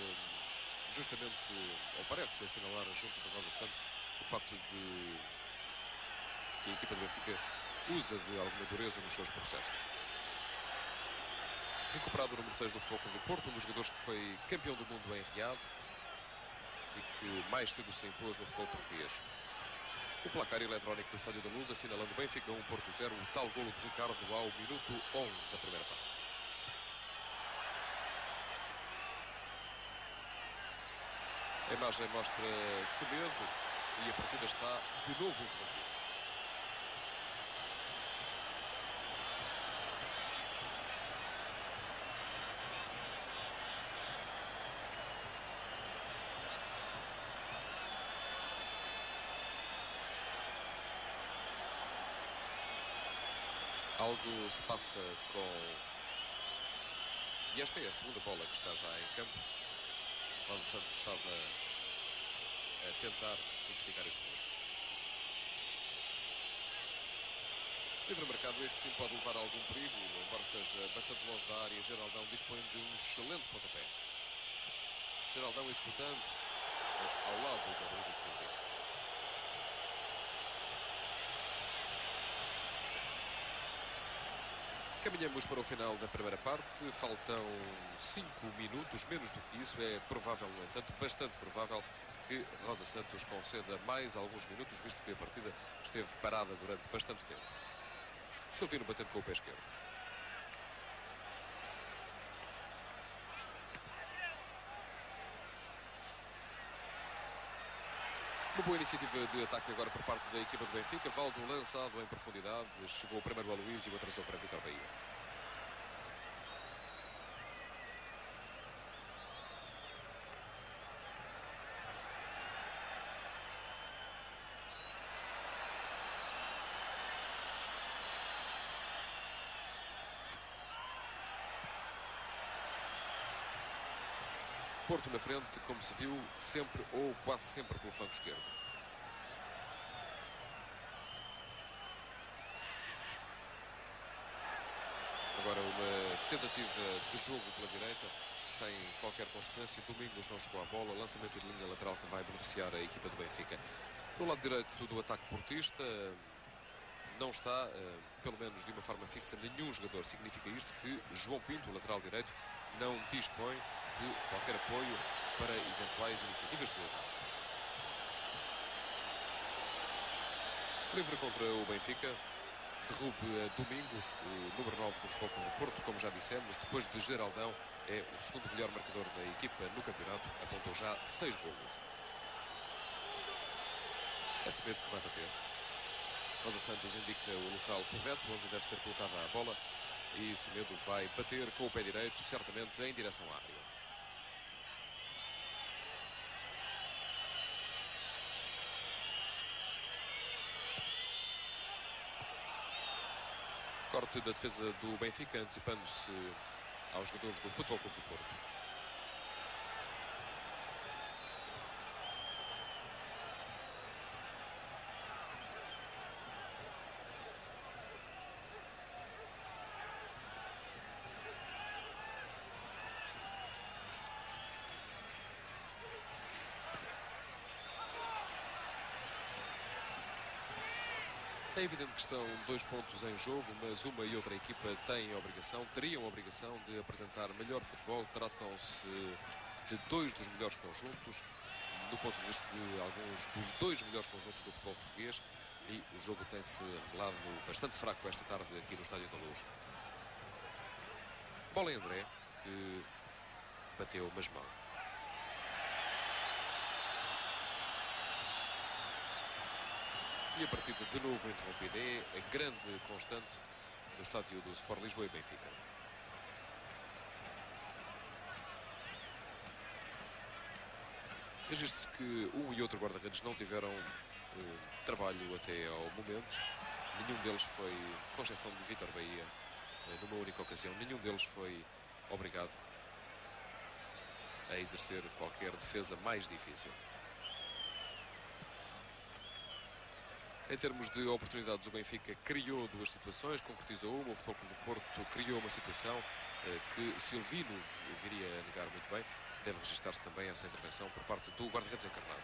justamente, ou parece assinalar junto de Rosa Santos, o facto de que a equipa do Benfica usa de alguma dureza nos seus processos. Recuperado o número 6 do Futebol Clube do Porto, um dos jogadores que foi campeão do mundo em Riad e que mais cedo se impôs no futebol português. O placar eletrónico do Estádio da Luz assinalando Benfica 1 Porto 0, o tal golo de Ricardo ao minuto 11 da primeira parte. A imagem mostra Semedo e a partida está de novo interrompida. Algo se passa com E esta é a segunda bola que está já em campo. Rosa Santos estava a tentar investigar esse gol. Livre mercado, este sim pode levar a algum perigo, embora seja bastante longe da área. Geraldão dispõe de um excelente pontapé. Geraldão executando, mas ao lado da baliza de Silvio. Caminhamos para o final da primeira parte, faltam 5 minutos, menos do que isso. É provável, no entanto, bastante provável que Rosa Santos conceda mais alguns minutos, visto que a partida esteve parada durante bastante tempo. Silvino batendo com o pé esquerdo. Uma boa iniciativa de ataque agora por parte da equipa do Benfica. Valdo lançado em profundidade. Chegou primeiro a Luís e o atrasou para Vítor Bahia. Porto na frente, como se viu, sempre ou quase sempre pelo flanco esquerdo. Agora uma tentativa de jogo pela direita, sem qualquer consequência. Domingos não chegou à bola, lançamento de linha lateral que vai beneficiar a equipa do Benfica. No lado direito do ataque portista, não está, pelo menos de uma forma fixa, nenhum jogador. Significa isto que João Pinto, lateral direito, não dispõe de qualquer apoio para eventuais iniciativas de ataque. Livre contra o Benfica. Derrube Domingos, o número 9 do Futebol Clube do Porto, como já dissemos, depois de Geraldão, é o segundo melhor marcador da equipa no campeonato, apontou já 6 golos. É Semedo que vai bater. Rosa Santos indica o local correto, onde deve ser colocada a bola, e Semedo vai bater com o pé direito, certamente em direção à área. Corte da defesa do Benfica, antecipando-se aos jogadores do Futebol Clube do Porto. É evidente que estão 2 pontos em jogo, mas uma e outra equipa têm a obrigação, teriam a obrigação de apresentar melhor futebol. Tratam-se de 2 dos melhores conjuntos, do ponto de vista de alguns dos 2 melhores conjuntos do futebol português, e o jogo tem-se revelado bastante fraco esta tarde aqui no Estádio da Luz. Bola em André, que bateu, mas mal. E a partida de novo interrompida. É a grande constante no estádio do Sport Lisboa e Benfica. Registre-se que um e outro guarda-redes não tiveram trabalho até ao momento. Nenhum deles foi, com exceção de Vítor Bahia, numa única ocasião, nenhum deles foi obrigado a exercer qualquer defesa mais difícil. Em termos de oportunidades, o Benfica criou 2 situações, concretizou uma. O Futebol Clube do Porto criou uma situação que Silvino viria a negar muito bem. Deve registrar-se também essa intervenção por parte do guarda-redes encarnado.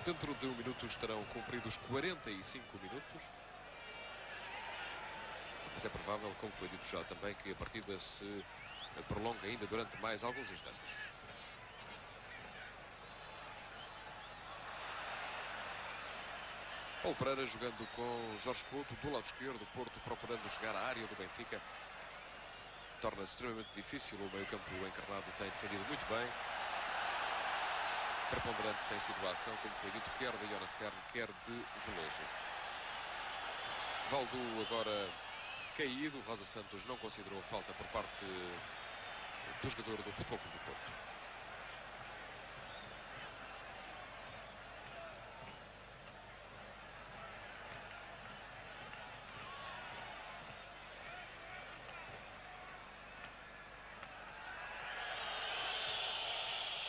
Dentro de 1 minuto estarão cumpridos 45 minutos. Mas é provável, como foi dito já também, que a partida se prolonga ainda durante mais alguns instantes. Paulo Pereira jogando com Jorge Couto do lado esquerdo. O Porto procurando chegar à área do Benfica. Torna-se extremamente difícil. O meio-campo encarnado tem defendido muito bem. Preponderante tem sido a ação, como foi dito, quer de Jonas Stern, quer de Veloso. Valdo agora caído. Rosa Santos não considerou falta por parte do jogador do Futebol Clube do Porto.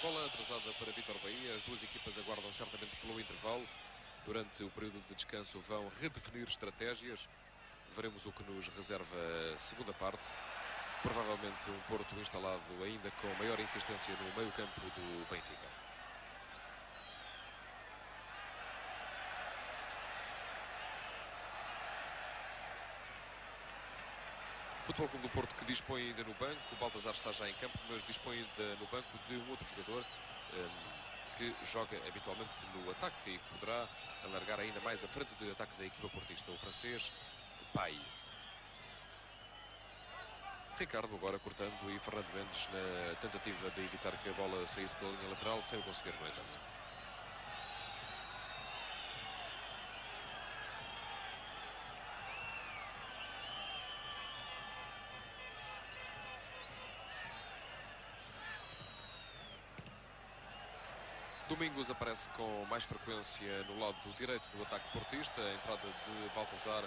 bola atrasada para Vítor Bahia. As duas equipas aguardam certamente pelo intervalo. Durante o período de descanso vão redefinir estratégias. Veremos o que nos reserva a segunda parte. Provavelmente um Porto instalado ainda com maior insistência no meio-campo do Benfica. Futebol Clube do Porto que dispõe ainda no banco. O Baltazar está já em campo, mas dispõe ainda no banco de um outro jogador que joga habitualmente no ataque e que poderá alargar ainda mais a frente de ataque da equipa portista, o francês Pai. Ricardo agora cortando e Fernando Mendes na tentativa de evitar que a bola saísse pela linha lateral, sem o conseguir, no entanto. Domingos aparece com mais frequência no lado direito do ataque portista. A entrada de Baltazar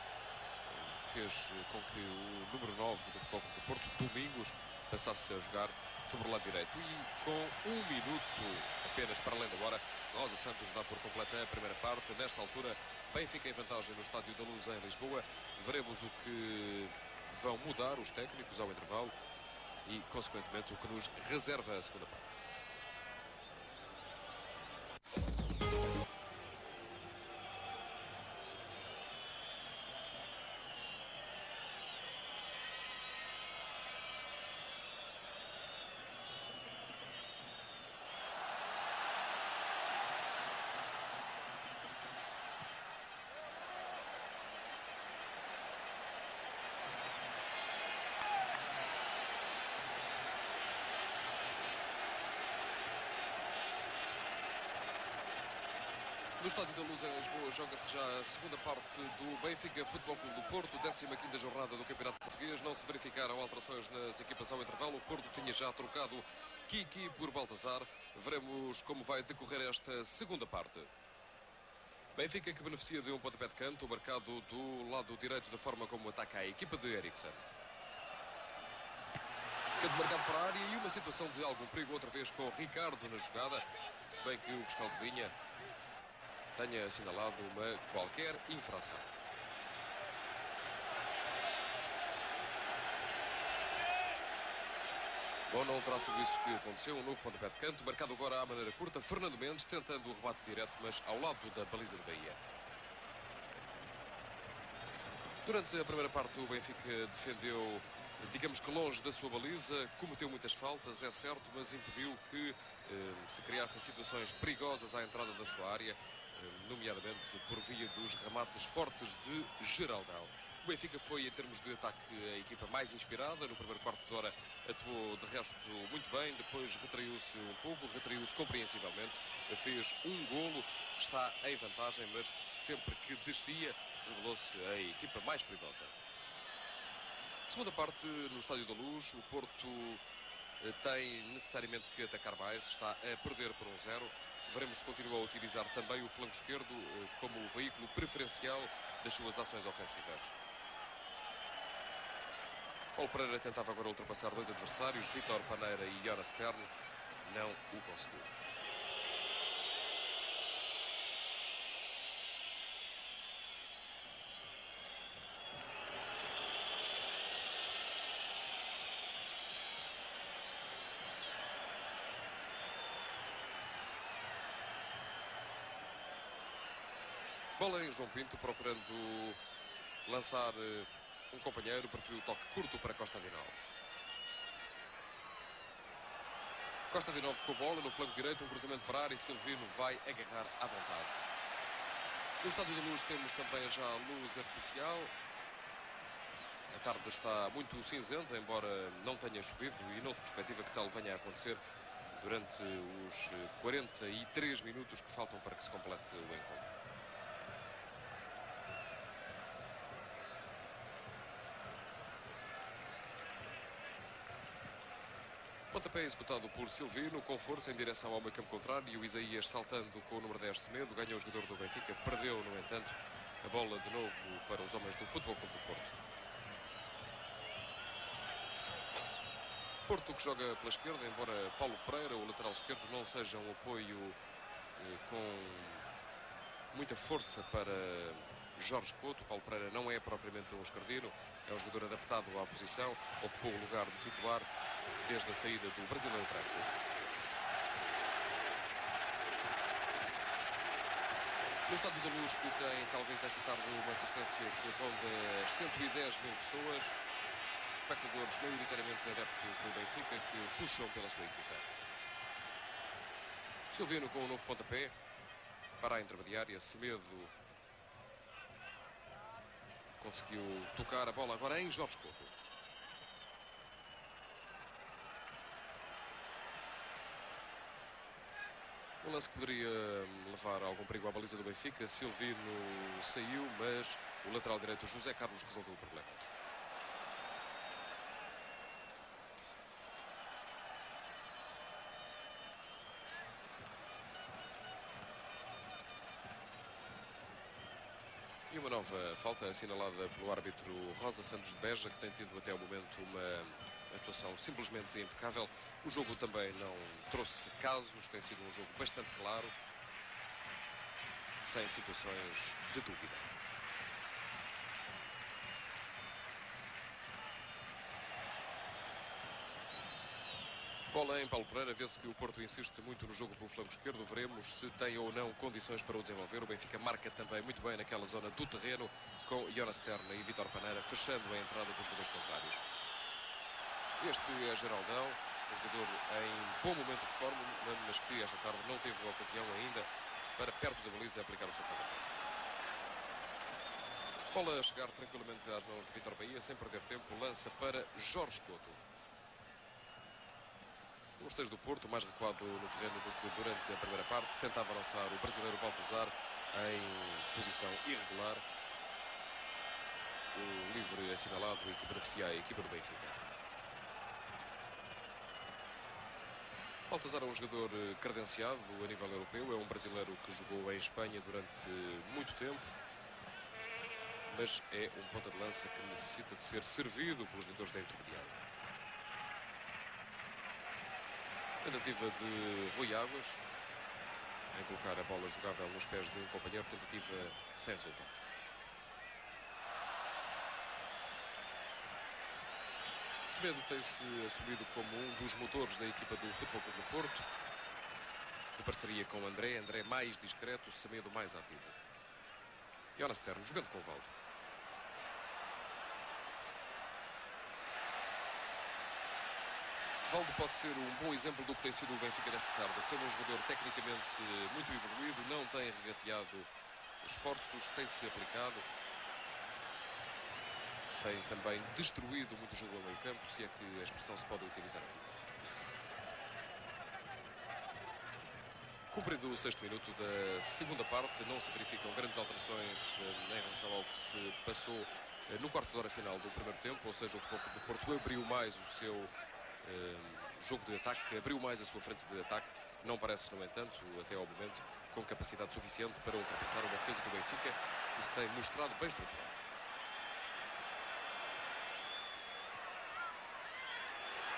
fez com que o número 9 do Futebol Clube do Porto, Domingos, passasse a jogar sobre o lado direito. E com 1 minuto apenas para além da hora, Rosa Santos dá por completa a primeira parte. Nesta altura, Benfica em vantagem no Estádio da Luz em Lisboa. Veremos o que vão mudar os técnicos ao intervalo e, consequentemente, o que nos reserva a segunda parte. No Estádio da Luz em Lisboa joga-se já a segunda parte do Benfica Futebol Clube do Porto, 15ª jornada do Campeonato Português. Não se verificaram alterações nas equipas ao intervalo. O Porto tinha já trocado Kiki por Baltazar. Veremos como vai decorrer esta segunda parte. Benfica que beneficia de um pontapé de canto, marcado do lado direito da forma como ataca a equipa de Eriksen. Canto marcado para a área e uma situação de algum perigo outra vez com Ricardo na jogada, se bem que o fiscal de linha tenha assinalado uma qualquer infração. Bom, não terá sido isso que aconteceu. Um novo pontapé de canto, marcado agora à maneira curta. Fernando Mendes tentando o remate direto, mas ao lado da baliza de Bahia. Durante a primeira parte, o Benfica defendeu, digamos que longe da sua baliza, cometeu muitas faltas, é certo, mas impediu que se criassem situações perigosas à entrada da sua área, nomeadamente por via dos remates fortes de Geraldão. O Benfica foi, em termos de ataque, a equipa mais inspirada. No primeiro quarto de hora atuou, de resto, muito bem. Depois retraiu-se um pouco, retraiu-se compreensivelmente. Fez um golo, está em vantagem, mas sempre que descia, revelou-se a equipa mais perigosa. Segunda parte, no Estádio da Luz, o Porto tem necessariamente que atacar mais. Está a perder por 1-0. Veremos se continua a utilizar também o flanco esquerdo como o veículo preferencial das suas ações ofensivas. Paulo Pereira tentava agora ultrapassar dois adversários, Vítor Paneira e Jonas Stern, não o conseguiu. Bola em João Pinto, procurando lançar um companheiro, preferiu o toque curto para Costa Dinov. Costa Dinov com a bola no flanco direito, um cruzamento para a área e Silvino vai agarrar à vontade. No Estádio da Luz temos também já luz artificial. A tarde está muito cinzenta, embora não tenha chovido e não se perspectiva que tal venha a acontecer durante os 43 minutos que faltam para que se complete o encontro. Pontapé executado por Silvino, com força em direção ao meio campo contrário, e o Isaías saltando com o número 10 Semedo, ganhou o jogador do Benfica, perdeu, no entanto, a bola de novo para os homens do Futebol Clube do Porto. Porto que joga pela esquerda, embora Paulo Pereira, o lateral esquerdo, não seja um apoio com muita força para Jorge Couto. Paulo Pereira não é propriamente um esquerdino, é um jogador adaptado à posição, ocupou o lugar de titular desde a saída do brasileiro branco. No Estádio da Luz, que tem talvez esta tarde uma assistência que ronda as 110 mil pessoas, espectadores maioritariamente adeptos do Benfica que puxam pela sua equipa. Silvino com um novo pontapé para a intermediária. Semedo conseguiu tocar a bola agora em Jorge Couto. Um lance que poderia levar algum perigo à baliza do Benfica. Silvino saiu, mas o lateral direito José Carlos resolveu o problema. E uma nova falta assinalada pelo árbitro Rosa Santos de Beja, que tem tido até o momento uma atuação simplesmente impecável. O jogo também não trouxe casos, tem sido um jogo bastante claro, sem situações de dúvida. Bola em Paulo Pereira, vê-se que o Porto insiste muito no jogo pelo flanco esquerdo. Veremos se tem ou não condições para o desenvolver. O Benfica marca também muito bem naquela zona do terreno, com Jonas Terna e Vítor Paneira fechando a entrada dos jogadores contrários. Este é Geraldão, um jogador em bom momento de forma, mas que esta tarde não teve a ocasião ainda para, perto da baliza, aplicar o seu pontapé. Bola a chegar tranquilamente às mãos de Vítor Bahia, sem perder tempo, lança para Jorge Couto. O 6 do Porto, mais recuado no terreno do que durante a primeira parte, tentava lançar o brasileiro Baltazar em posição irregular. O livre assinalado e que beneficia a equipa do Benfica. Baltazar é um jogador credenciado a nível europeu, é um brasileiro que jogou em Espanha durante muito tempo, mas é um ponta de lança que necessita de ser servido pelos jogadores da intermediária. Tentativa de Rui Águas em colocar a bola jogável nos pés de um companheiro, tentativa sem resultados. Semedo tem-se assumido como um dos motores da equipa do Futebol Clube do Porto, de parceria com André mais discreto, Semedo mais ativo. Jonas Terno jogando com o Valdo. Valdo pode ser um bom exemplo do que tem sido o Benfica nesta tarde. Sendo um jogador tecnicamente muito evoluído, não tem regateado esforços, tem-se aplicado. Tem também destruído muito o jogo ao meio campo, se é que a expressão se pode utilizar aqui. Cumprido o 6º minuto da segunda parte, não se verificam grandes alterações em relação ao que se passou no quarto de hora final do primeiro tempo, ou seja, o Futebol Clube do Porto abriu mais o seu jogo de ataque, abriu mais a sua frente de ataque. Não parece, no entanto, até ao momento, com capacidade suficiente para ultrapassar uma defesa do Benfica, que se tem mostrado bem estruturado.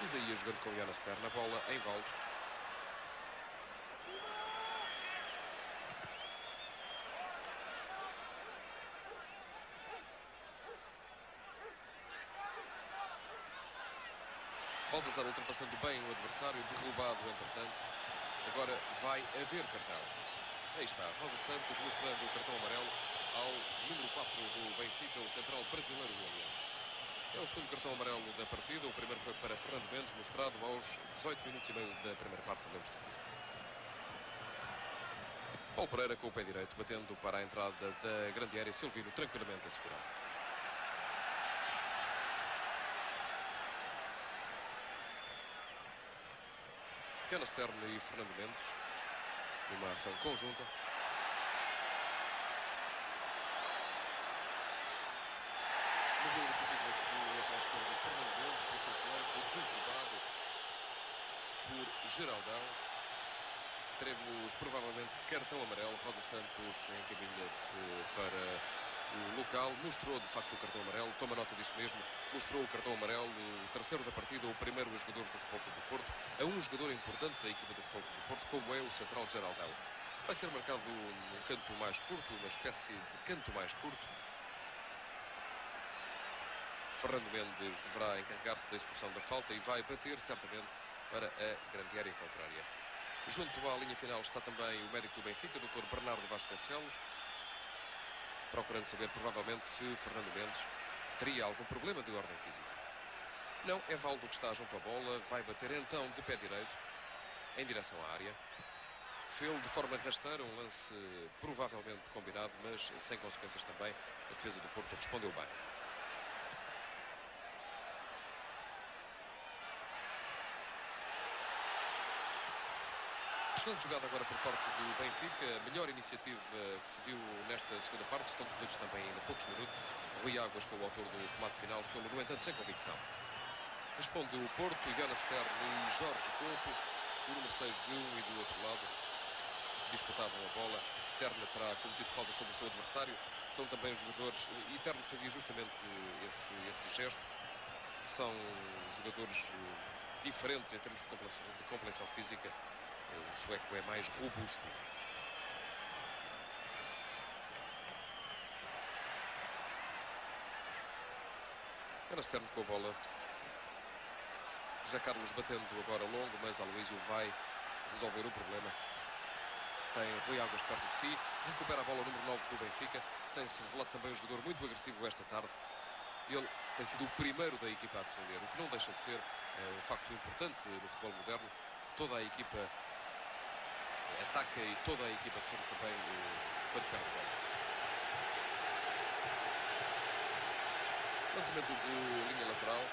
Isaías jogando com Jonas Terna, a bola em Valdo. Baltazar ultrapassando bem o adversário, derrubado entretanto. Agora vai haver cartão. Aí está, Rosa Santos mostrando o cartão amarelo ao número 4 do Benfica, o central brasileiro William. É o segundo cartão amarelo da partida. O primeiro foi para Fernando Mendes, mostrado aos 18 minutos e meio da primeira parte, lembre-se. Paulo Pereira com o pé direito, batendo para a entrada da grande área. Silvino tranquilamente a segurar. Jonas Terna e Fernando Mendes, numa ação conjunta. No gol iniciativa do lateral esquerdo Fernando Mendes, pelo seu flanco, derrubado por Geraldão. Teremos provavelmente cartão amarelo. Rosa Santos encaminha-se para O local mostrou de facto o cartão amarelo, toma nota disso mesmo, mostrou o cartão amarelo, o terceiro da partida, o primeiro dos jogadores do Futebol Clube do Porto, a um jogador importante da equipa do Futebol Clube do Porto, como é o central Geraldão. Vai ser marcado um canto mais curto, uma espécie de canto mais curto. Fernando Mendes deverá encarregar-se da execução da falta e vai bater certamente para a grande área contrária. Junto à linha final está também o médico do Benfica, Dr. Bernardo Vasconcelos, procurando saber provavelmente se Fernando Mendes teria algum problema de ordem física. Não, é Valdo que está junto à bola, vai bater então de pé direito em direção à área. Fê-lo de forma rasteira, um lance provavelmente combinado, mas sem consequências também. A defesa do Porto respondeu bem. Excelente jogada agora por parte do Benfica, a melhor iniciativa que se viu nesta segunda parte, estão corridos também ainda poucos minutos. Rui Águas foi o autor do remate final, foi no entanto sem convicção. Responde o Porto, Jonas Stern e Jorge Couto, o número 6 de um e do outro lado, disputavam a bola. Terna terá cometido falta sobre o seu adversário, são também jogadores, e Terna fazia justamente esse gesto, são jogadores diferentes em termos de complexão física. O sueco é mais robusto. Jonas Stern com a bola. José Carlos batendo agora longo, mas Aloísio vai resolver o problema. Tem Rui Águas perto de si. Recupera a bola o número 9 do Benfica. Tem-se revelado também um jogador muito agressivo esta tarde. Ele tem sido o primeiro da equipa a defender, o que não deixa de ser um facto importante no futebol moderno. Toda a equipa ataca e toda a equipa defende também quando perde a bola. Lançamento de linha lateral.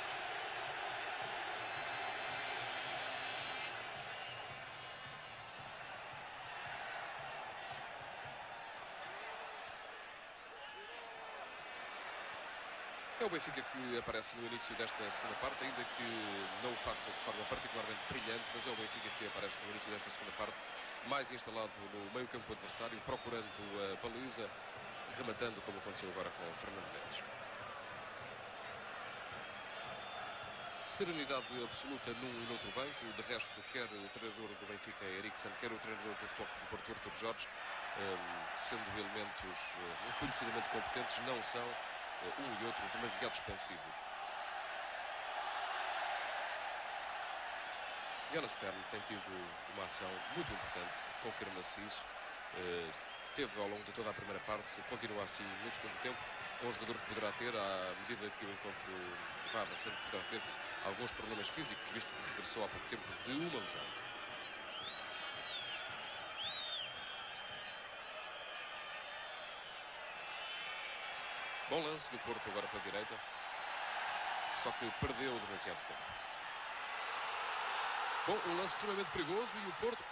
É o Benfica que aparece no início desta segunda parte, ainda que não o faça de forma particularmente brilhante, mas é o Benfica que aparece no início desta segunda parte, mais instalado no meio-campo adversário, procurando a baliza, rematando como aconteceu agora com Fernando Mendes. Serenidade absoluta num e noutro banco, de resto, quer o treinador do Benfica, Eriksen, quer o treinador do Futebol do Porto, Artur Jorge, sendo elementos reconhecidamente competentes, não são um e outro demasiado expansivos. Jonas Stern tem tido uma ação muito importante, confirma-se isso. Teve ao longo de toda a primeira parte, continua assim no segundo tempo. É um jogador que poderá ter, à medida que o encontro vai avançando, poderá ter alguns problemas físicos, visto que regressou há pouco tempo de uma lesão. Bom lance do Porto agora pela direita, só que perdeu demasiado tempo. Bom, um lance extremamente perigoso e o Porto...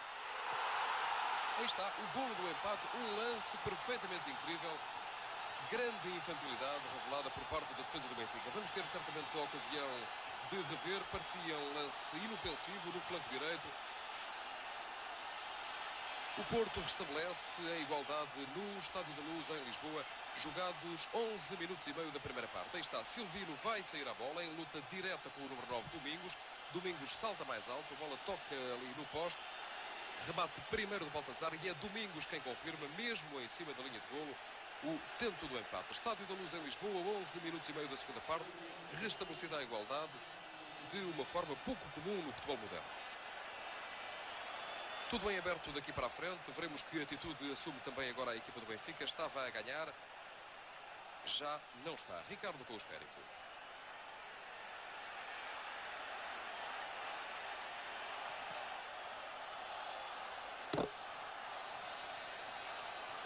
Aí está, o golo do empate, um lance perfeitamente incrível. Grande infantilidade revelada por parte da defesa do Benfica. Vamos ter certamente a ocasião de rever. Parecia um lance inofensivo no flanco direito. O Porto restabelece a igualdade no Estádio da Luz, em Lisboa, jogados 11 minutos e meio da primeira parte. Aí está, Silvino vai sair à bola em luta direta com o número 9, Domingos. Domingos salta mais alto, a bola toca ali no poste. Rebate primeiro do Baltazar e é Domingos quem confirma, mesmo em cima da linha de golo, o tento do empate. Estádio da Luz em Lisboa, 11 minutos e meio da segunda parte, restabelecida a igualdade de uma forma pouco comum no futebol moderno. Tudo em aberto daqui para a frente, veremos que atitude assume também agora a equipa do Benfica. Estava a ganhar, já não está. Ricardo com o esférico.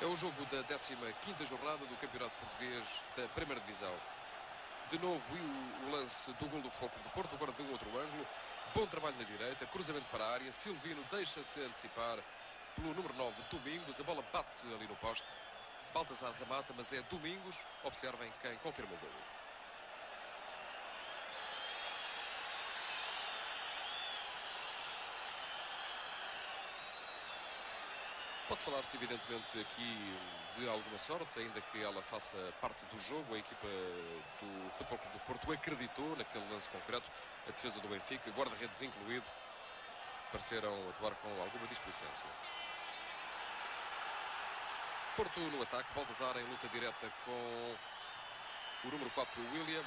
É o jogo da 15ª jornada do Campeonato Português da Primeira Divisão. De novo, e o lance do gol do Futebol Clube do Porto, agora de um outro ângulo. Bom trabalho na direita, cruzamento para a área. Silvino deixa-se antecipar pelo número 9, Domingos. A bola bate ali no poste. Baltazar remata, mas é Domingos. Observem quem confirma o gol. Pode Pode falar-se evidentemente aqui de alguma sorte, ainda que ela faça parte do jogo. A equipa do Futebol Clube do Porto acreditou naquele lance concreto. A defesa do Benfica, guarda-redes incluído, pareceram atuar com alguma displicência. Porto no ataque, Baltazar em luta direta com o número 4, William.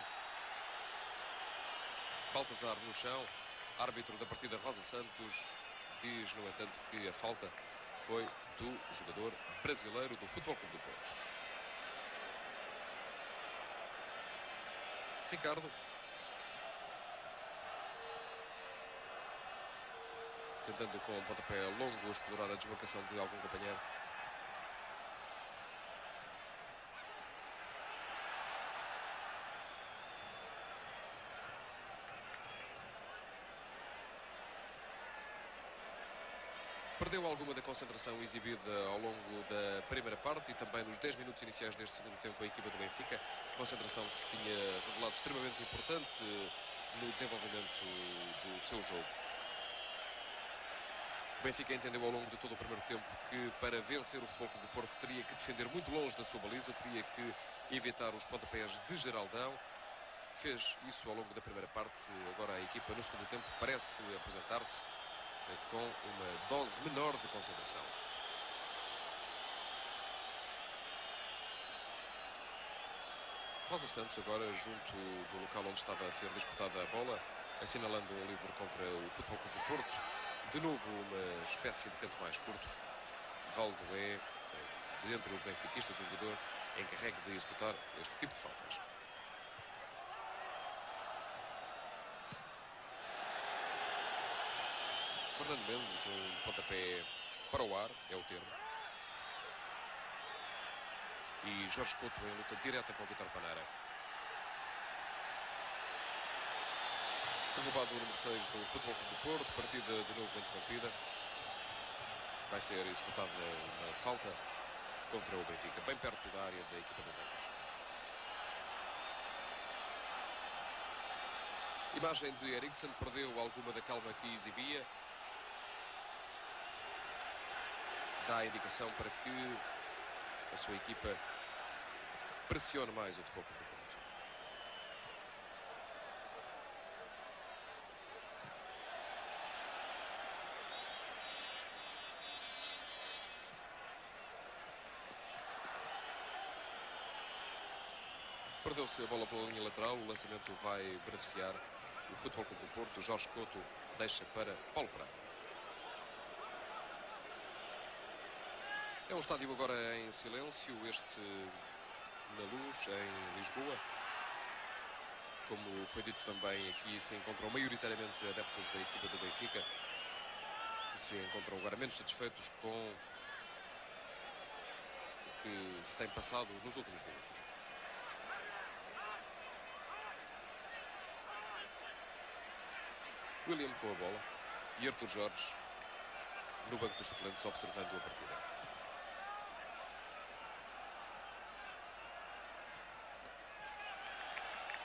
Baltazar no chão. Árbitro da partida, Rosa Santos, diz, no entanto, que a falta foi do jogador brasileiro do Futebol Clube do Porto. Ricardo. Tentando com um pontapé longo explorar a desmarcação de algum companheiro. Perdeu alguma da concentração exibida ao longo da primeira parte e também nos 10 minutos iniciais deste segundo tempo a equipa do Benfica. Concentração que se tinha revelado extremamente importante no desenvolvimento do seu jogo. O Benfica entendeu ao longo de todo o primeiro tempo que para vencer o Futebol Clube do Porto teria que defender muito longe da sua baliza, teria que evitar os pontapés de Geraldão. Fez isso ao longo da primeira parte. Agora a equipa no segundo tempo parece apresentar-se com uma dose menor de concentração. Rosa Santos agora junto do local onde estava a ser disputada a bola, assinalando um livre contra o Futebol Clube do Porto. De novo uma espécie de canto mais curto. Valdo é, de entre os benfiquistas, o jogador encarregue de executar este tipo de faltas. Fernando Mendes, um pontapé para o ar, é o termo. E Jorge Couto em luta direta com Vítor Paneira. Derrubado o número 6 do Futebol Clube do Porto, partida de novo interrompida. Vai ser executada uma falta contra o Benfica, bem perto da área da equipa das Antas. Imagem de Eriksen, perdeu alguma da calma que exibia. Dá a indicação para que a sua equipa pressione mais o Futebol Clube do Porto. Perdeu-se a bola pela linha lateral, o lançamento vai beneficiar o Futebol Clube do Porto. Jorge Couto deixa para Paulo Pereira. É um estádio agora em silêncio, este na Luz, em Lisboa. Como foi dito também, aqui se encontram maioritariamente adeptos da equipa do Benfica, que se encontram agora menos satisfeitos com o que se tem passado nos últimos minutos. William com a bola e Arthur Jorge no banco dos suplentes observando a partida.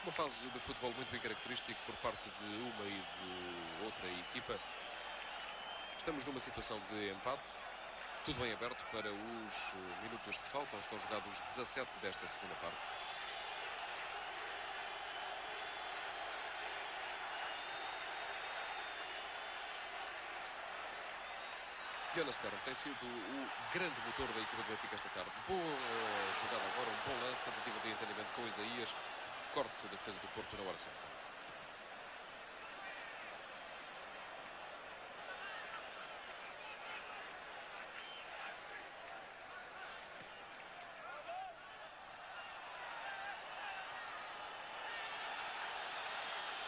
Uma fase de futebol muito bem característica por parte de uma e de outra equipa. Estamos numa situação de empate, tudo bem aberto para os minutos que faltam. Estão jogados 17 desta segunda parte. Jonas Stern tem sido o grande motor da equipa do Benfica esta tarde. Boa jogada agora, um bom lance, tentativa de entendimento com Isaías. Corte da defesa do Porto na hora certa.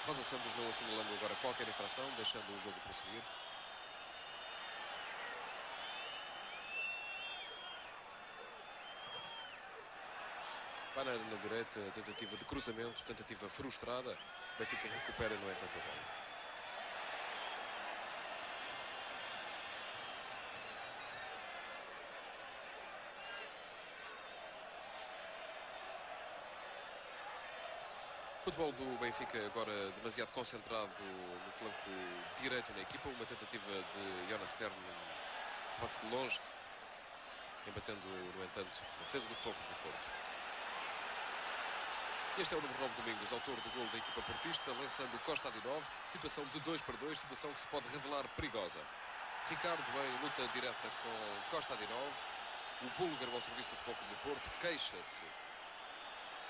Rosa Santos não assinalando agora qualquer infração, deixando o jogo prosseguir. Paneira na direita, tentativa de cruzamento, tentativa frustrada. Benfica recupera, no entanto, a bola. Futebol do Benfica agora demasiado concentrado no flanco direito na equipa. Uma tentativa de Jonas Stern, remate de longe, embatendo, no entanto, a defesa do Futebol Clube do Porto. Este é o número 9, Domingos, autor do golo da equipa portista, lançando Costa Adinov. Situação de 2-2, situação que se pode revelar perigosa. Ricardo em luta direta com Costa Adinov. O búlgaro ao serviço do Futebol Clube do Porto queixa-se.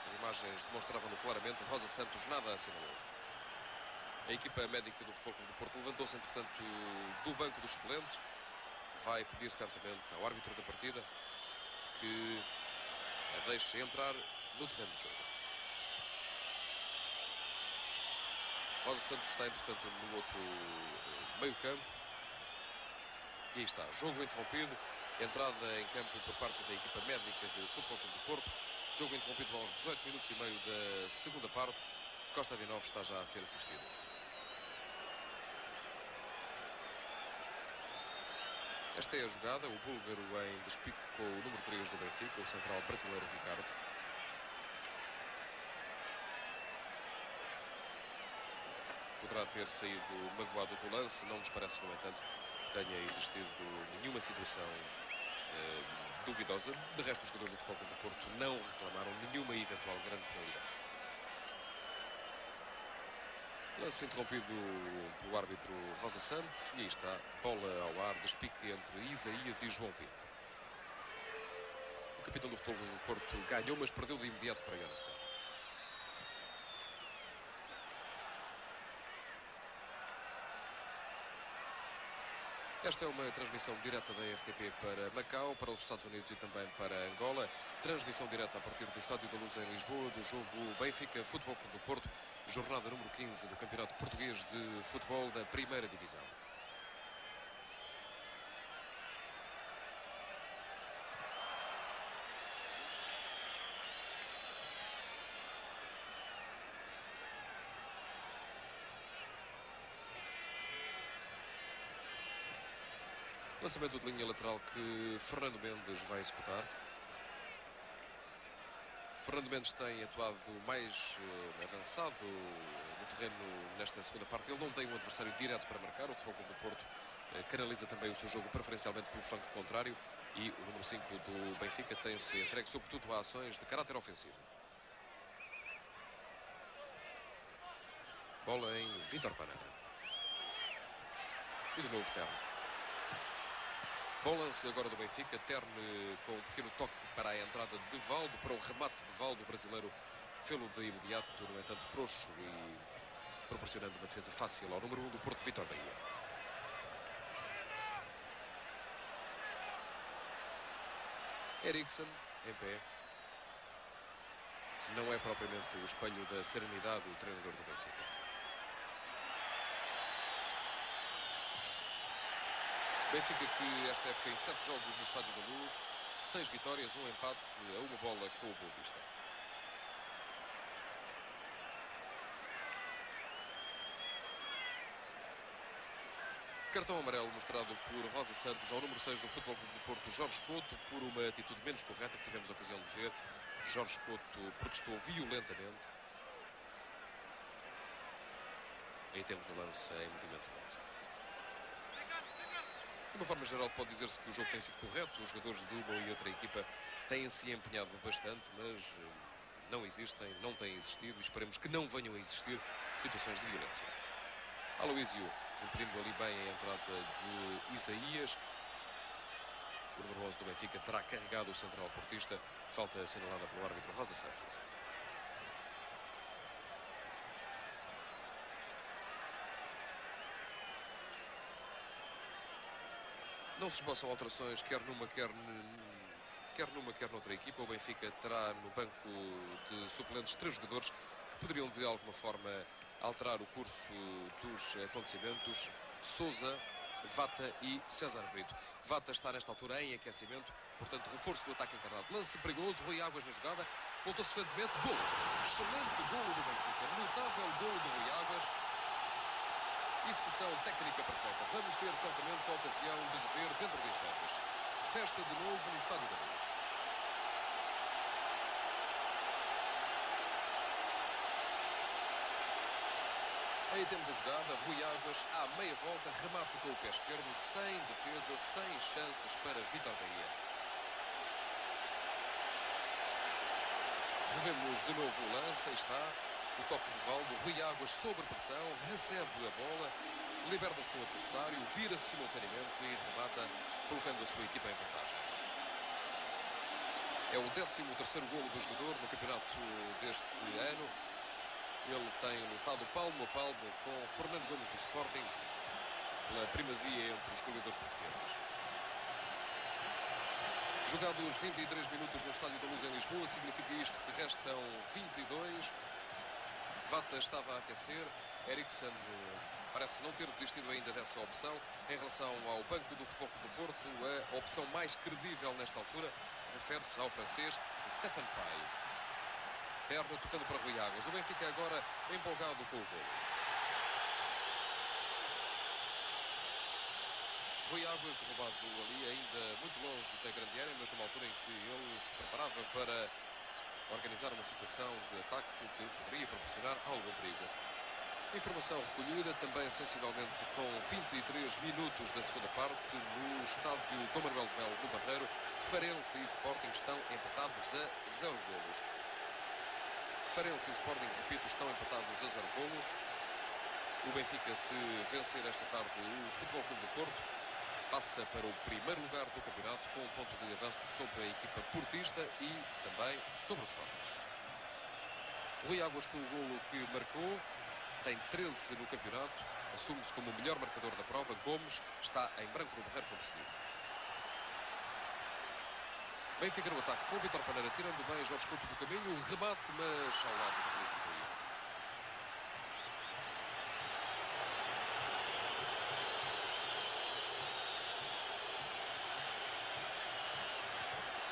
As imagens demonstravam-no claramente. Rosa Santos nada assinalou. A equipa médica do Futebol Clube do Porto levantou-se, entretanto, do banco dos suplentes. Vai pedir certamente ao árbitro da partida que a deixe entrar no terreno de jogo. Rosa Santos está, entretanto, no outro meio campo. E aí está, jogo interrompido. Entrada em campo por parte da equipa médica do Futebol Clube do Porto. Jogo interrompido aos 18 minutos e meio da segunda parte. Costa Adinov está já a ser assistido. Esta é a jogada. O búlgaro em despique com o número 3 do Benfica, o central brasileiro Ricardo. Poderá ter saído magoado do lance. Não nos parece, no entanto, que tenha existido nenhuma situação duvidosa. De resto, os jogadores do Futebol Clube do Porto não reclamaram nenhuma eventual grande penalidade. Lance interrompido pelo árbitro Rosa Santos. E aí está, bola ao ar, despique entre Isaías e João Pinto. O capitão do Futebol Clube do Porto ganhou, mas perdeu de imediato para Jonathan. Esta é uma transmissão direta da RTP para Macau, para os Estados Unidos e também para Angola. Transmissão direta a partir do Estádio da Luz em Lisboa, do jogo Benfica Futebol Clube do Porto, jornada número 15 do Campeonato Português de Futebol da Primeira Divisão. Lançamento de linha lateral que Fernando Mendes vai executar. Fernando Mendes tem atuado mais avançado no terreno nesta segunda parte. Ele não tem um adversário direto para marcar. O Futebol Clube do Porto canaliza também o seu jogo preferencialmente pelo flanco contrário. E o número 5 do Benfica tem-se entregue sobretudo a ações de caráter ofensivo. Bola em Vítor Pereira. E de novo Terno. Bom lance agora do Benfica. Terne com um pequeno toque para a entrada de Valdo, para o remate de Valdo. O brasileiro fê-lo de imediato, no entanto frouxo e proporcionando uma defesa fácil ao número 1 do Porto, Vítor Bahia. Eriksen em pé. Não é propriamente o espelho da serenidade o treinador do Benfica. Benfica que esta época em 7 jogos no Estádio da Luz, 6 vitórias, 1 empate, a uma bola com o Boa Vista. Cartão amarelo mostrado por Rosa Santos ao número 6 do Futebol Clube do Porto, Jorge Couto, por uma atitude menos correta que tivemos a ocasião de ver. Jorge Couto protestou violentamente. Aí temos o lance em movimento lento. De uma forma geral, pode dizer-se que o jogo tem sido correto. Os jogadores de uma e outra equipa têm-se empenhado bastante, mas não existem, não têm existido e esperemos que não venham a existir situações de violência. Aloísio impedindo ali bem a entrada de Isaías. O número 11 do Benfica terá carregado o central portista. Falta assinalada pelo árbitro Rosa Santos. Não se esboçam alterações, quer numa, quer noutra equipa. O Benfica terá no banco de suplentes 3 jogadores que poderiam de alguma forma alterar o curso dos acontecimentos: Sousa, Vata e César Brito. Vata está nesta altura em aquecimento, portanto reforço do ataque encarnado. Lance perigoso, Rui Águas na jogada, voltou-se excelentemente, golo. Excelente golo do Benfica, notável golo do Rui Águas. Execução técnica perfeita. Vamos ter certamente a ocasião de rever dentro de instantes. Festa de novo no Estádio da Luz. Aí temos a jogada, Rui Águas à meia volta, remate com o pé esquerdo, sem defesa, sem chances para Vítor Bahia. Revemos de novo o lance, aí está, o toque de Valdo, Rui Águas sob pressão, recebe a bola, liberta-se do adversário, vira-se simultaneamente e remata, colocando a sua equipa em vantagem. É o 13º golo do jogador no campeonato deste ano. Ele tem lutado palmo a palmo com Fernando Gomes do Sporting pela primazia entre os goleadores portugueses. Jogados 23 minutos no Estádio da Luz em Lisboa, significa isto que restam 22. Vata estava a aquecer, Eriksen parece não ter desistido ainda dessa opção. Em relação ao banco do Futebol Clube do Porto, a opção mais credível nesta altura refere-se ao francês Stephen Pay. Terno tocando para Rui Águas. O Benfica agora empolgado com o gol. Rui Águas derrubado ali, ainda muito longe da grande área, mas numa altura em que ele se preparava para organizar uma situação de ataque que poderia proporcionar algum perigo. Informação recolhida também sensivelmente com 23 minutos da segunda parte no estádio Dom Manuel de Melo no Barreiro. Farense e Sporting estão empatados a 0 golos. Farense e Sporting, repito, estão empatados a 0 golos. O Benfica, se vencer esta tarde o Futebol Clube do Porto, passa para o primeiro lugar do campeonato com um ponto de avanço sobre a equipa portista e também sobre o Sporting. Rui Águas, com o golo que marcou, tem 13 no campeonato, assume-se como o melhor marcador da prova. Gomes está em branco no Barreiro, como se diz. Benfica no ataque com Vítor Pereira, tirando bem Jorge Couto do caminho, o remate, mas ao lado da baliza do Bahia.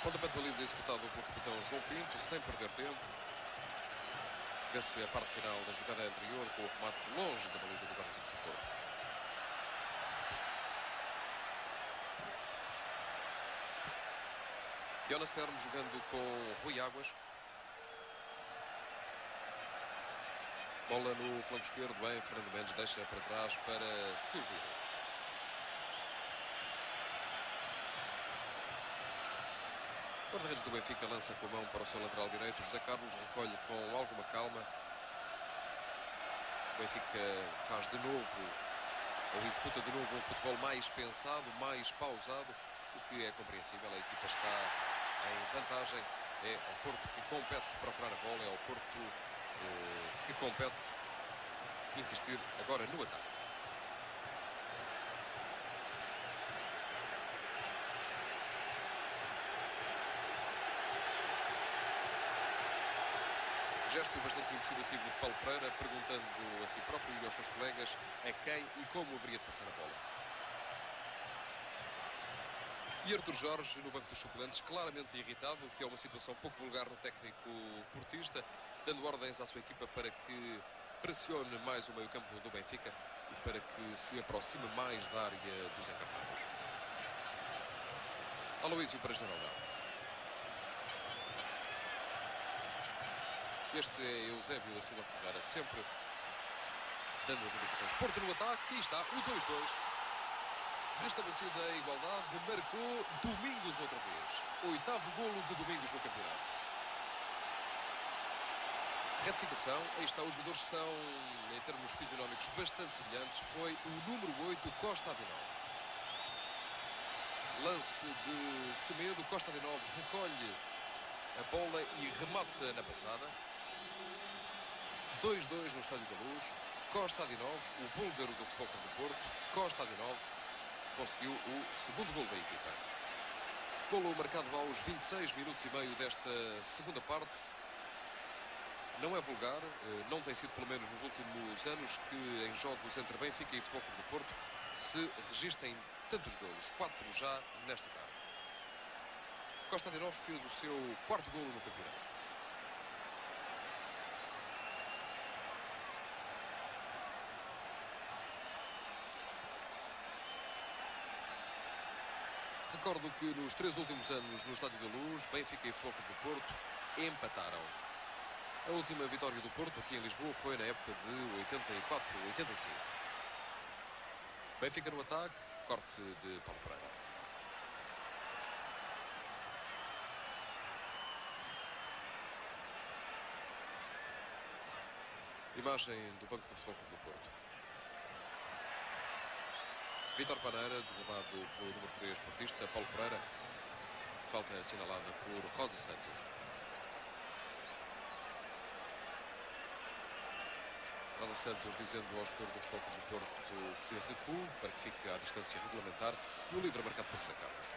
Pontapé de baliza executado pelo capitão João Pinto, sem perder tempo. Vê-se a parte final da jogada anterior com o remate longe da baliza do guarda-redes do Porto. Jonas Termo jogando com Rui Águas. Bola no flanco esquerdo, bem, Fernando Mendes deixa para trás para Silvio. O guarda-redes do Benfica lança com a mão para o seu lateral direito. José Carlos recolhe com alguma calma. O Benfica faz de novo, ou executa de novo, um futebol mais pensado, mais pausado, o que é compreensível. A equipa está em vantagem. É ao Porto que compete procurar a bola, é ao Porto que compete insistir agora no ataque. Gesto bastante elucidativo de Paulo Pereira, perguntando a si próprio e aos seus colegas a quem e como haveria de passar a bola. E Artur Jorge, no banco dos suplentes, claramente irritado, o que é uma situação pouco vulgar no técnico portista, dando ordens à sua equipa para que pressione mais o meio-campo do Benfica e para que se aproxime mais da área dos encarnados. Aloísio para Geraldão. Este é Eusébio da Silva Ferreira, sempre dando as indicações. Porto no ataque, e está o 2-2. Restabelecida a igualdade, marcou Domingos outra vez. 8º golo de Domingos no campeonato. Retificação, aí está, os jogadores são, em termos fisionómicos, bastante semelhantes. Foi o número 8, Costa Adinov. Lance de Semedo, Costa Adinov recolhe a bola e remata na passada. 2-2 no Estádio da Luz. Costa Adinov, o búlgaro do Futebol Clube do Porto, Costa Adinov, conseguiu o segundo gol da equipa. Golo marcado aos 26 minutos e meio desta segunda parte. Não é vulgar, não tem sido, pelo menos nos últimos anos, que em jogos entre Benfica e Futebol Clube do Porto se registrem tantos golos. 4 já nesta tarde. Costa Adinov fez o seu 4º golo no campeonato. Recordo que nos 3 últimos anos no Estádio da Luz, Benfica e Futebol Clube do Porto empataram. A última vitória do Porto aqui em Lisboa foi na época de 84-85. Benfica no ataque, corte de Paulo Pereira. Imagem do banco do Futebol Clube do Porto. Vítor Paneira, derrubado pelo número 3 portista, Paulo Pereira. Falta assinalada por Rosa Santos. Rosa Santos dizendo ao jogador do Futebol Clube do Porto que recue para que fique à distância regulamentar e o livre marcado por José Carlos.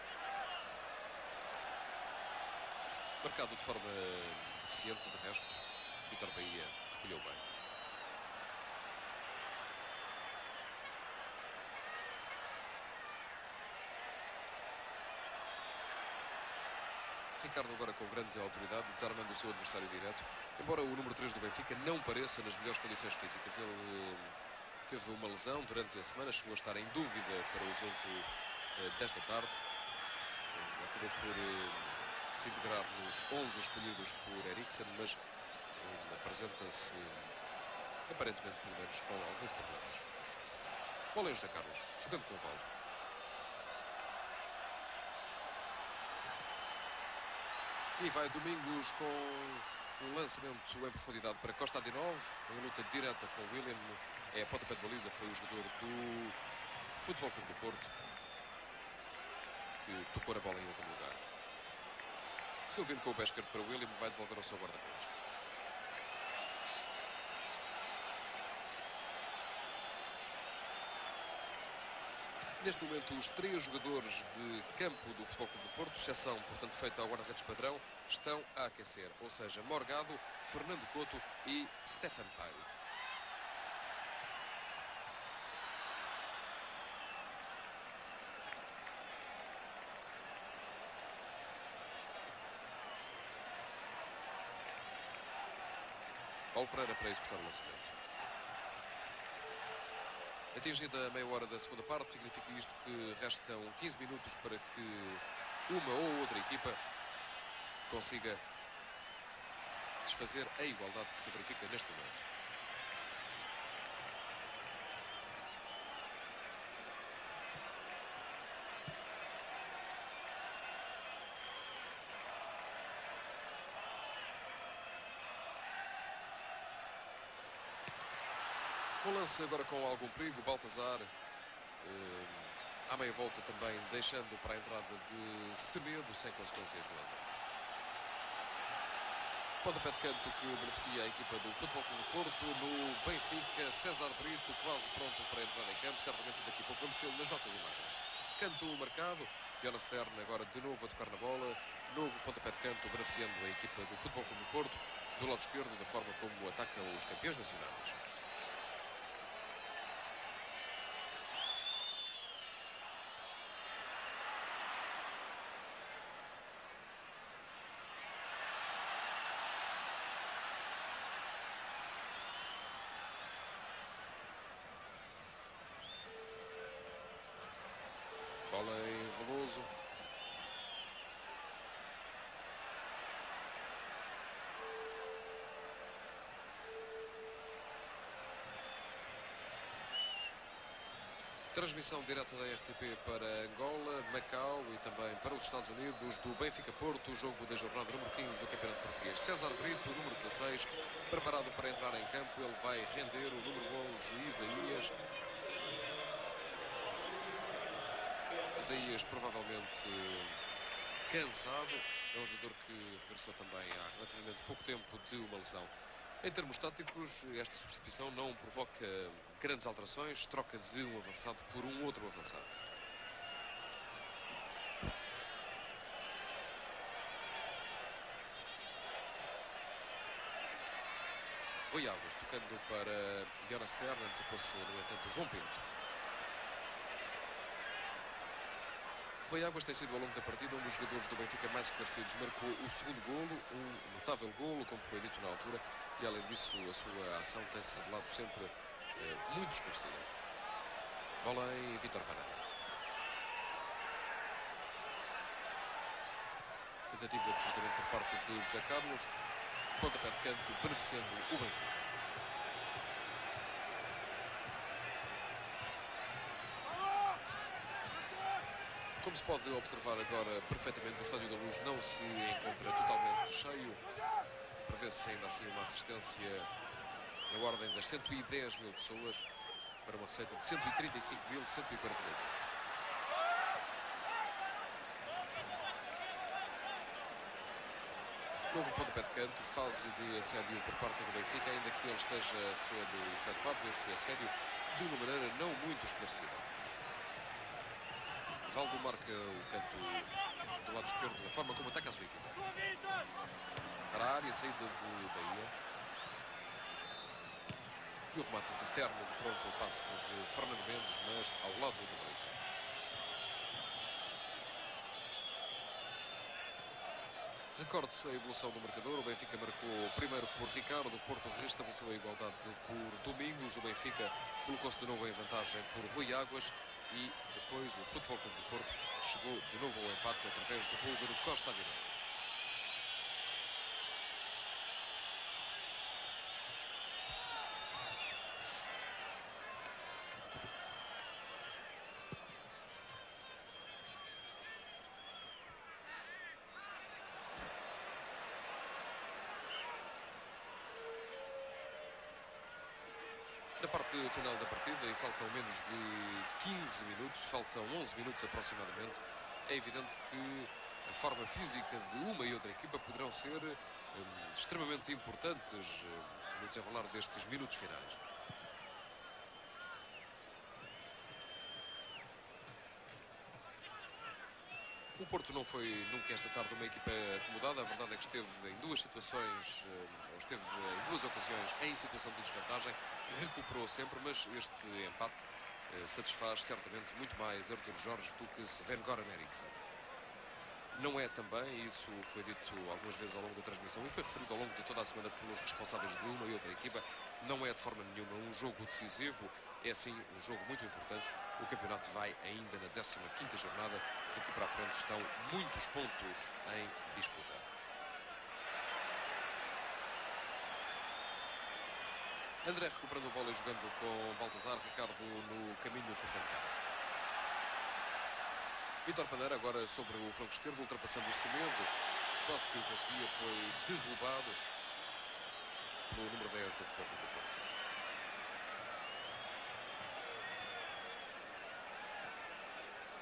Marcado de forma deficiente, de resto, Vítor Bahia recolheu bem. Ricardo agora com grande autoridade, desarmando o seu adversário direto. Embora o número 3 do Benfica não pareça nas melhores condições físicas. Ele teve uma lesão durante a semana, chegou a estar em dúvida para o jogo desta tarde. Acabou por se integrar nos 11 escolhidos por Eriksen, mas apresenta-se aparentemente pelo menos com alguns problemas. Bola em José Carlos, jogando com o Valdo. E vai Domingos com um lançamento em profundidade para Costa Adinov, em luta direta com William. É a pontapé de baliza, foi o jogador do Futebol Clube do Porto que tocou a bola em outro lugar. Silvino com o pé esquerdo para William, vai devolver ao seu guarda-redes. Neste momento, os 3 jogadores de campo do Futebol Clube do Porto, exceção, portanto, feita ao guarda-redes padrão, estão a aquecer. Ou seja, Morgado, Fernando Couto e Stefan Paio. Paulo Pereira para executar o lançamento. Atingida a meia hora da segunda parte, significa isto que restam 15 minutos para que uma ou outra equipa consiga desfazer a igualdade que se verifica neste momento. Um lance agora com algum perigo, Baltazar à meia volta também, deixando para a entrada de Semedo, sem consequências no andamento. Pontapé de canto que beneficia a equipa do Futebol Clube do Porto. No Benfica, César Brito quase pronto para entrar em campo, certamente daqui a pouco vamos tê-lo nas nossas imagens. Canto marcado, Jonas Stern agora de novo a tocar na bola, novo pontapé de canto beneficiando a equipa do Futebol Clube do Porto, do lado esquerdo, da forma como atacam os campeões nacionais. Bola em Veloso. Transmissão direta da RTP para Angola, Macau e também para os Estados Unidos do Benfica-Porto, o jogo da jornada número 15 do Campeonato Português. César Brito, número 16, preparado para entrar em campo. Ele vai render o número 11, Isaías. Isaías provavelmente cansado. É um jogador que regressou também há relativamente pouco tempo de uma lesão. Em termos táticos, esta substituição não provoca grandes alterações, troca de um avançado por um outro avançado. Rui Águas tocando para Jonas Stern, antecipou-se no entanto João Pinto. Rui Águas tem sido ao longo da partida um dos jogadores do Benfica mais esclarecidos. Marcou o segundo golo, um notável golo, como foi dito na altura, e além disso a sua ação tem-se revelado sempre muito esclarecida. Bola em Vítor Paneira. Tentativa de cruzamento por parte de José Carlos. Pontapé de canto beneficiando o Benfica. Como se pode observar agora perfeitamente, o Estádio da Luz não se encontra totalmente cheio. Prevê-se ainda assim uma assistência na ordem das 110 mil pessoas, para uma receita de 135.148 euros. Novo pontapé de canto, fase de assédio por parte do Benfica, ainda que ele esteja a ser efetuado esse assédio de uma maneira não muito esclarecida. Valdo marca o canto do lado esquerdo, a forma como ataca a sua equipa. Para a área, saída de Bahia. E o remate de Terno, de pronto, o passe de Fernando Mendes, mas ao lado do baliza. Recorde-se a evolução do marcador. O Benfica marcou primeiro por Ricardo, o Porto restabeleceu a igualdade por Domingos. O Benfica colocou-se de novo em vantagem por Rui Águas e depois o Futebol Clube do Porto chegou de novo ao empate através do búlgaro Costa Avirense. Na parte final da partida, e faltam menos de 15 minutos, faltam 11 minutos aproximadamente, é evidente que a forma física de uma e outra equipa poderão ser extremamente importantes no desenrolar destes minutos finais. O Porto não foi nunca esta tarde uma equipa acomodada. A verdade é que esteve em duas situações, ou esteve em duas ocasiões em situação de desvantagem, recuperou sempre, mas este empate satisfaz certamente muito mais Artur Jorge do que Sven-Goran Eriksson. Não é também, isso foi dito algumas vezes ao longo da transmissão e foi referido ao longo de toda a semana pelos responsáveis de uma e outra equipa, não é de forma nenhuma um jogo decisivo, é sim um jogo muito importante. O campeonato vai ainda na 15ª jornada, daqui para a frente estão muitos pontos em disputa. André recuperando a bola e jogando com Baltazar, Ricardo no caminho por tentar. Vítor Paneira agora sobre o flanco esquerdo, ultrapassando o Semedo. Quase que o conseguia, foi derrubado pelo número 10 do Futebol Clube do Porto.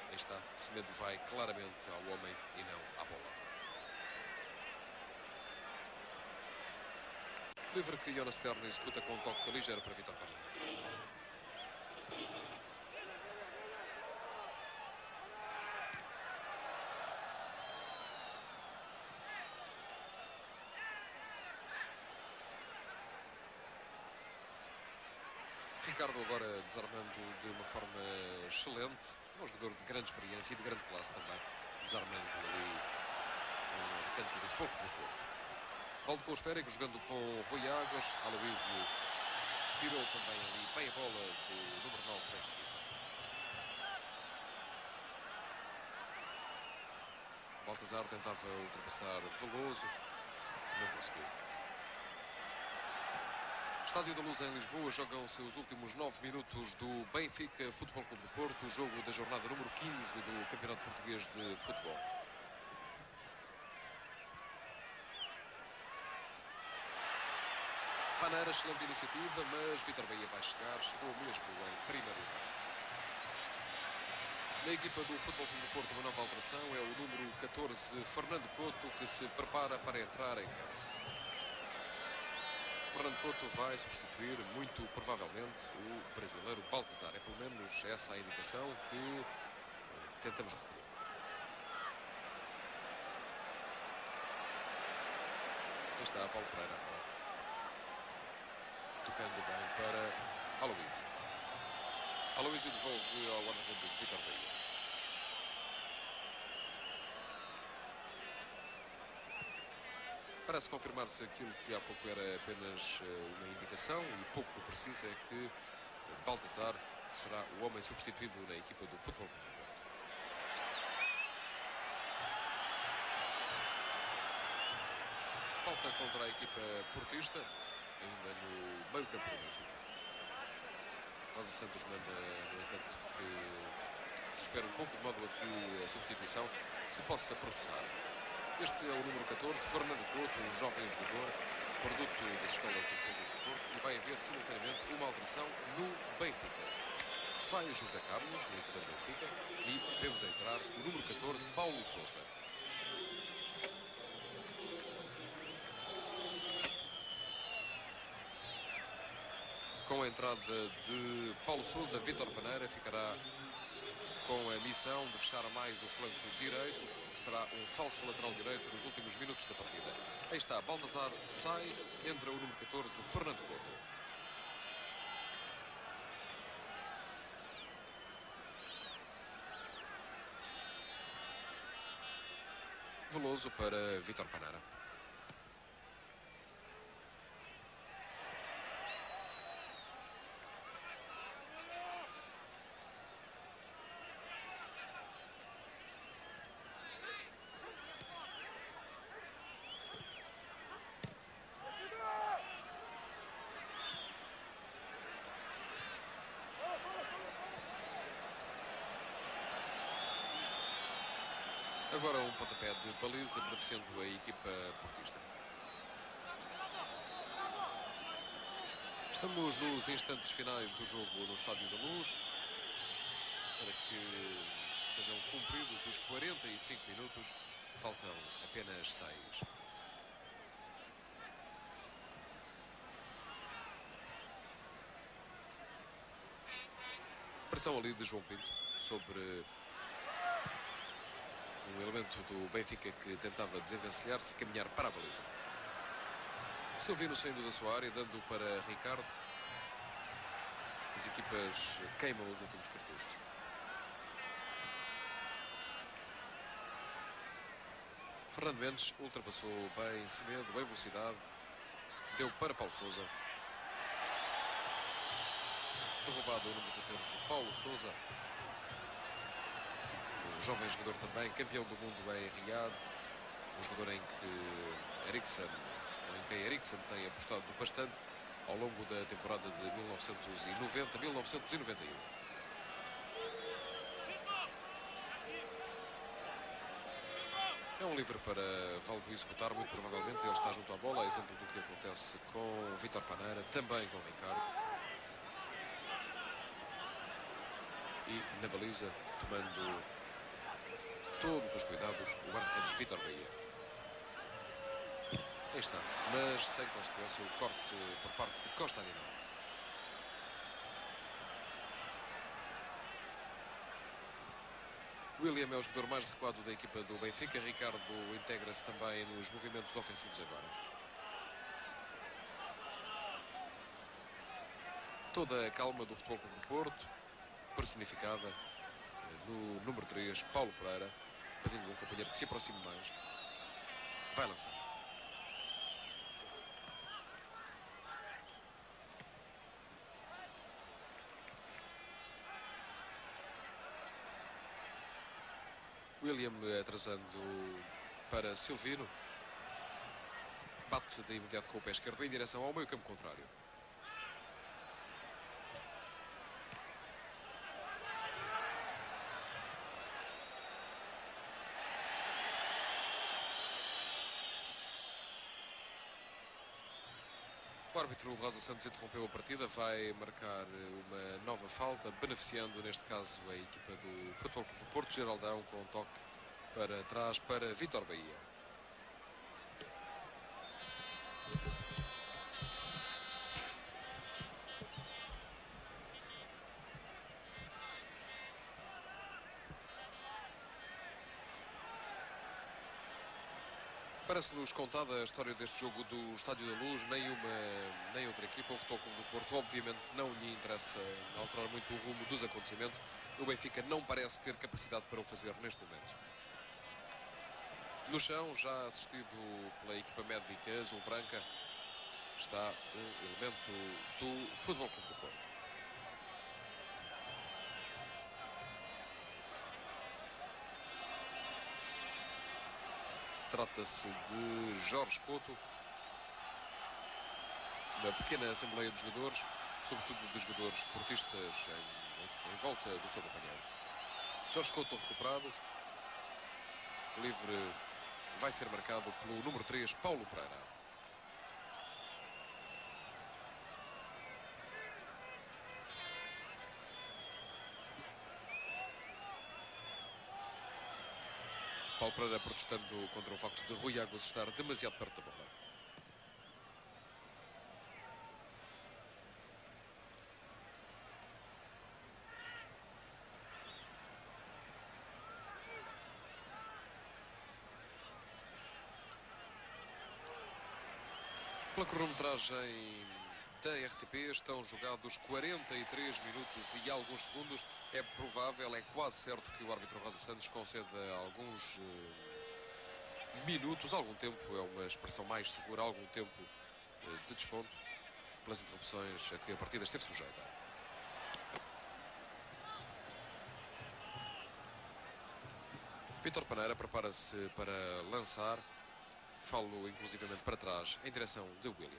Aí está, Semedo vai claramente ao homem e não à bola. Livre que Jonas Terno executa com um toque ligeiro para Vítor Paneira. Ricardo agora desarmando de uma forma excelente. É um jogador de grande experiência e de grande classe também. Desarmando ali no canto do Futebol Clube do Porto. Valdo com o esférico, jogando com Rui Águas. Aloísio tirou também ali bem a bola do número 9 benfiquista. Baltazar tentava ultrapassar Veloso. Não conseguiu. Estádio da Luz em Lisboa, jogam-se os últimos 9 minutos do Benfica Futebol Clube do Porto, o jogo da jornada número 15 do Campeonato Português de Futebol. Paneira, excelente iniciativa, mas Vítor Bahia vai chegar, chegou mesmo em primeiro lugar. Na equipa do Futebol Clube do Porto, uma nova alteração, é o número 14, Fernando Couto, que se prepara para entrar em campo. Fernando Couto vai substituir, muito provavelmente, o brasileiro Baltazar. É pelo menos essa a indicação que tentamos recolher. Aí está Paulo Pereira agora. Tocando bem para Aloísio. Aloísio devolve ao guarda-redes Vítor Bahia. Parece confirmar-se aquilo que há pouco era apenas uma indicação e pouco precisa, é que Baltazar será o homem substituído na equipa do Futebol Clube do Porto. Falta contra a equipa portista, ainda no meio campo do Benfica. Rosa Santos manda, no entanto, que se espera um pouco, de modo a que a substituição se possa processar. Este é o número 14, Fernando Couto, um jovem jogador produto das escolas do Futebol do Porto, e vai haver simultaneamente uma alteração no Benfica. Sai José Carlos, no equipa do Benfica, e vemos entrar o número 14, Paulo Sousa. Com a entrada de Paulo Sousa, Vítor Paneira ficará com a missão de fechar mais o flanco direito, que será um falso lateral direito nos últimos minutos da partida. Aí está, Baltazar sai, entra o número 14, Fernando Couto. Veloso para Vítor Paneira. Agora um pontapé de baliza, beneficiando a equipa portista. Estamos nos instantes finais do jogo no Estádio da Luz, para que sejam cumpridos os 45 minutos, faltam apenas 6. Pressão ali de João Pinto sobre um elemento do Benfica que tentava desenvencilhar-se e caminhar para a baliza. Silvino saindo da sua área, dando para Ricardo. As equipas queimam os últimos cartuchos. Fernando Mendes ultrapassou bem Semedo, bem velocidade. Deu para Paulo Sousa. Derrubado o número 14, Paulo Sousa. Um jovem jogador também, campeão do mundo em Riad. Um jogador em que Eriksen tem apostado bastante ao longo da temporada de 1990-1991. É um livre para Valdo executar, muito provavelmente. Ele está junto à bola, a exemplo do que acontece com Vítor Paneira, também com Ricardo. E na baliza, tomando todos os cuidados, o guarda-redes Vítor Bahia. Aí está, mas sem consequência o corte por parte de Costa Dinamo. William é o jogador mais recuado da equipa do Benfica. Ricardo integra-se também nos movimentos ofensivos agora. Toda a calma do Futebol Clube do Porto, personificada no número 3, Paulo Pereira, pedindo um companheiro que se aproxime mais. Vai lançar. William atrasando para Silvino. Bate de imediato com o pé esquerdo em direção ao meio campo contrário. O árbitro Rosa Santos interrompeu a partida, vai marcar uma nova falta, beneficiando neste caso a equipa do Futebol Clube do Porto. Geraldão com um toque para trás para Vítor Bahia. Parece-nos contada a história deste jogo do Estádio da Luz. Nem outra equipa, o Futebol Clube do Porto, obviamente não lhe interessa alterar muito o rumo dos acontecimentos. O Benfica não parece ter capacidade para o fazer neste momento. No chão, já assistido pela equipa médica azul-branca, está um elemento do Futebol Clube do Porto. Trata-se de Jorge Couto. Uma pequena assembleia de jogadores, sobretudo de jogadores portistas em volta do seu companheiro. Jorge Couto recuperado. Livre vai ser marcado pelo número 3, Paulo Pereira. Paulo Pereira protestando contra o facto de Rui Águas estar demasiado perto da bola. Pela cronometragem da RTP estão jogados 43 minutos e alguns segundos. É provável, é quase certo que o árbitro Rosa Santos conceda alguns minutos, algum tempo, é uma expressão mais segura, algum tempo de desconto pelas interrupções a que a partida esteve sujeita. Vítor Paneira prepara-se para lançar. Falo inclusivamente para trás, em direção de William.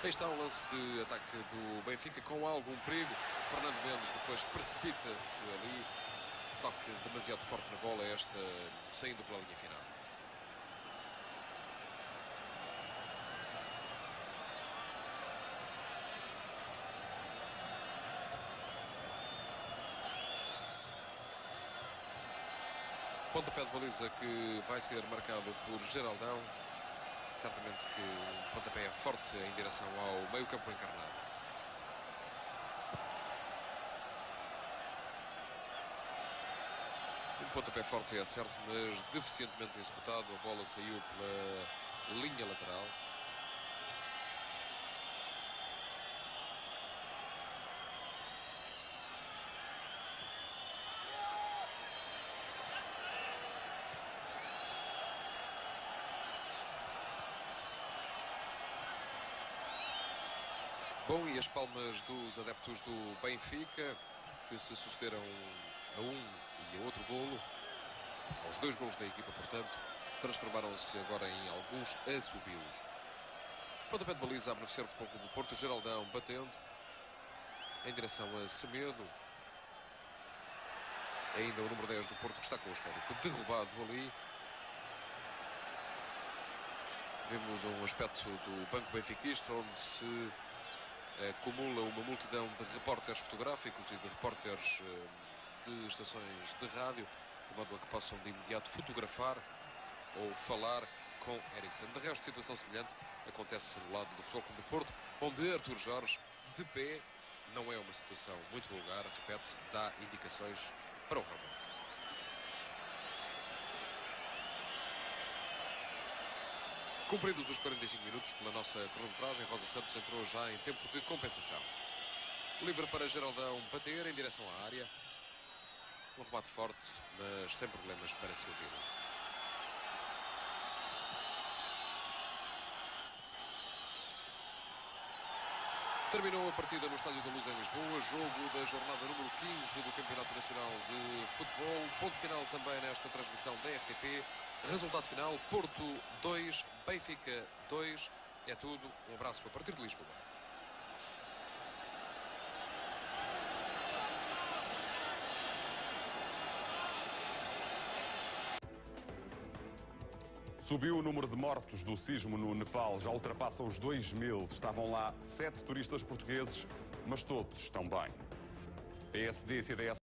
Aí está o lance de ataque do Benfica com algum perigo. Fernando Mendes depois precipita-se ali. Toque demasiado forte na bola, esta saindo pela linha final. Pontapé de baliza que vai ser marcado por Geraldão. Certamente que o pontapé é forte em direção ao meio-campo encarnado. Um pontapé forte é certo, mas deficientemente executado. A bola saiu pela linha lateral. Bom, e as palmas dos adeptos do Benfica, que se sucederam a um e a outro golo, aos dois golos da equipa, portanto, transformaram-se agora em alguns assobios. Pontapé de baliza a beneficiar o Futebol Clube do Porto, Geraldão batendo em direção a Semedo. Ainda o número 10 do Porto que está com o esférico derrubado ali. Vemos um aspecto do banco benfiquista onde se acumula uma multidão de repórteres fotográficos e de repórteres de estações de rádio, de modo a que possam de imediato fotografar ou falar com Eriksen. De resto, situação semelhante acontece no lado do Futebol Clube do Porto, onde Artur Jorge, de pé, não é uma situação muito vulgar, repete-se, dá indicações para o relevante. Cumpridos os 45 minutos pela nossa cronometragem, Rosa Santos entrou já em tempo de compensação. Livre para Geraldão bater em direção à área. Um remate forte, mas sem problemas para Silvino. Terminou a partida no Estádio da Luz em Lisboa, jogo da jornada número 15 do Campeonato Nacional de Futebol. Ponto final também nesta transmissão da RTP. Resultado final, Porto 2, Benfica 2. É tudo. Um abraço a partir de Lisboa. Subiu o número de mortos do sismo no Nepal, já ultrapassa os 2.000. Estavam lá 7 turistas portugueses, mas todos estão bem. PSD e CDS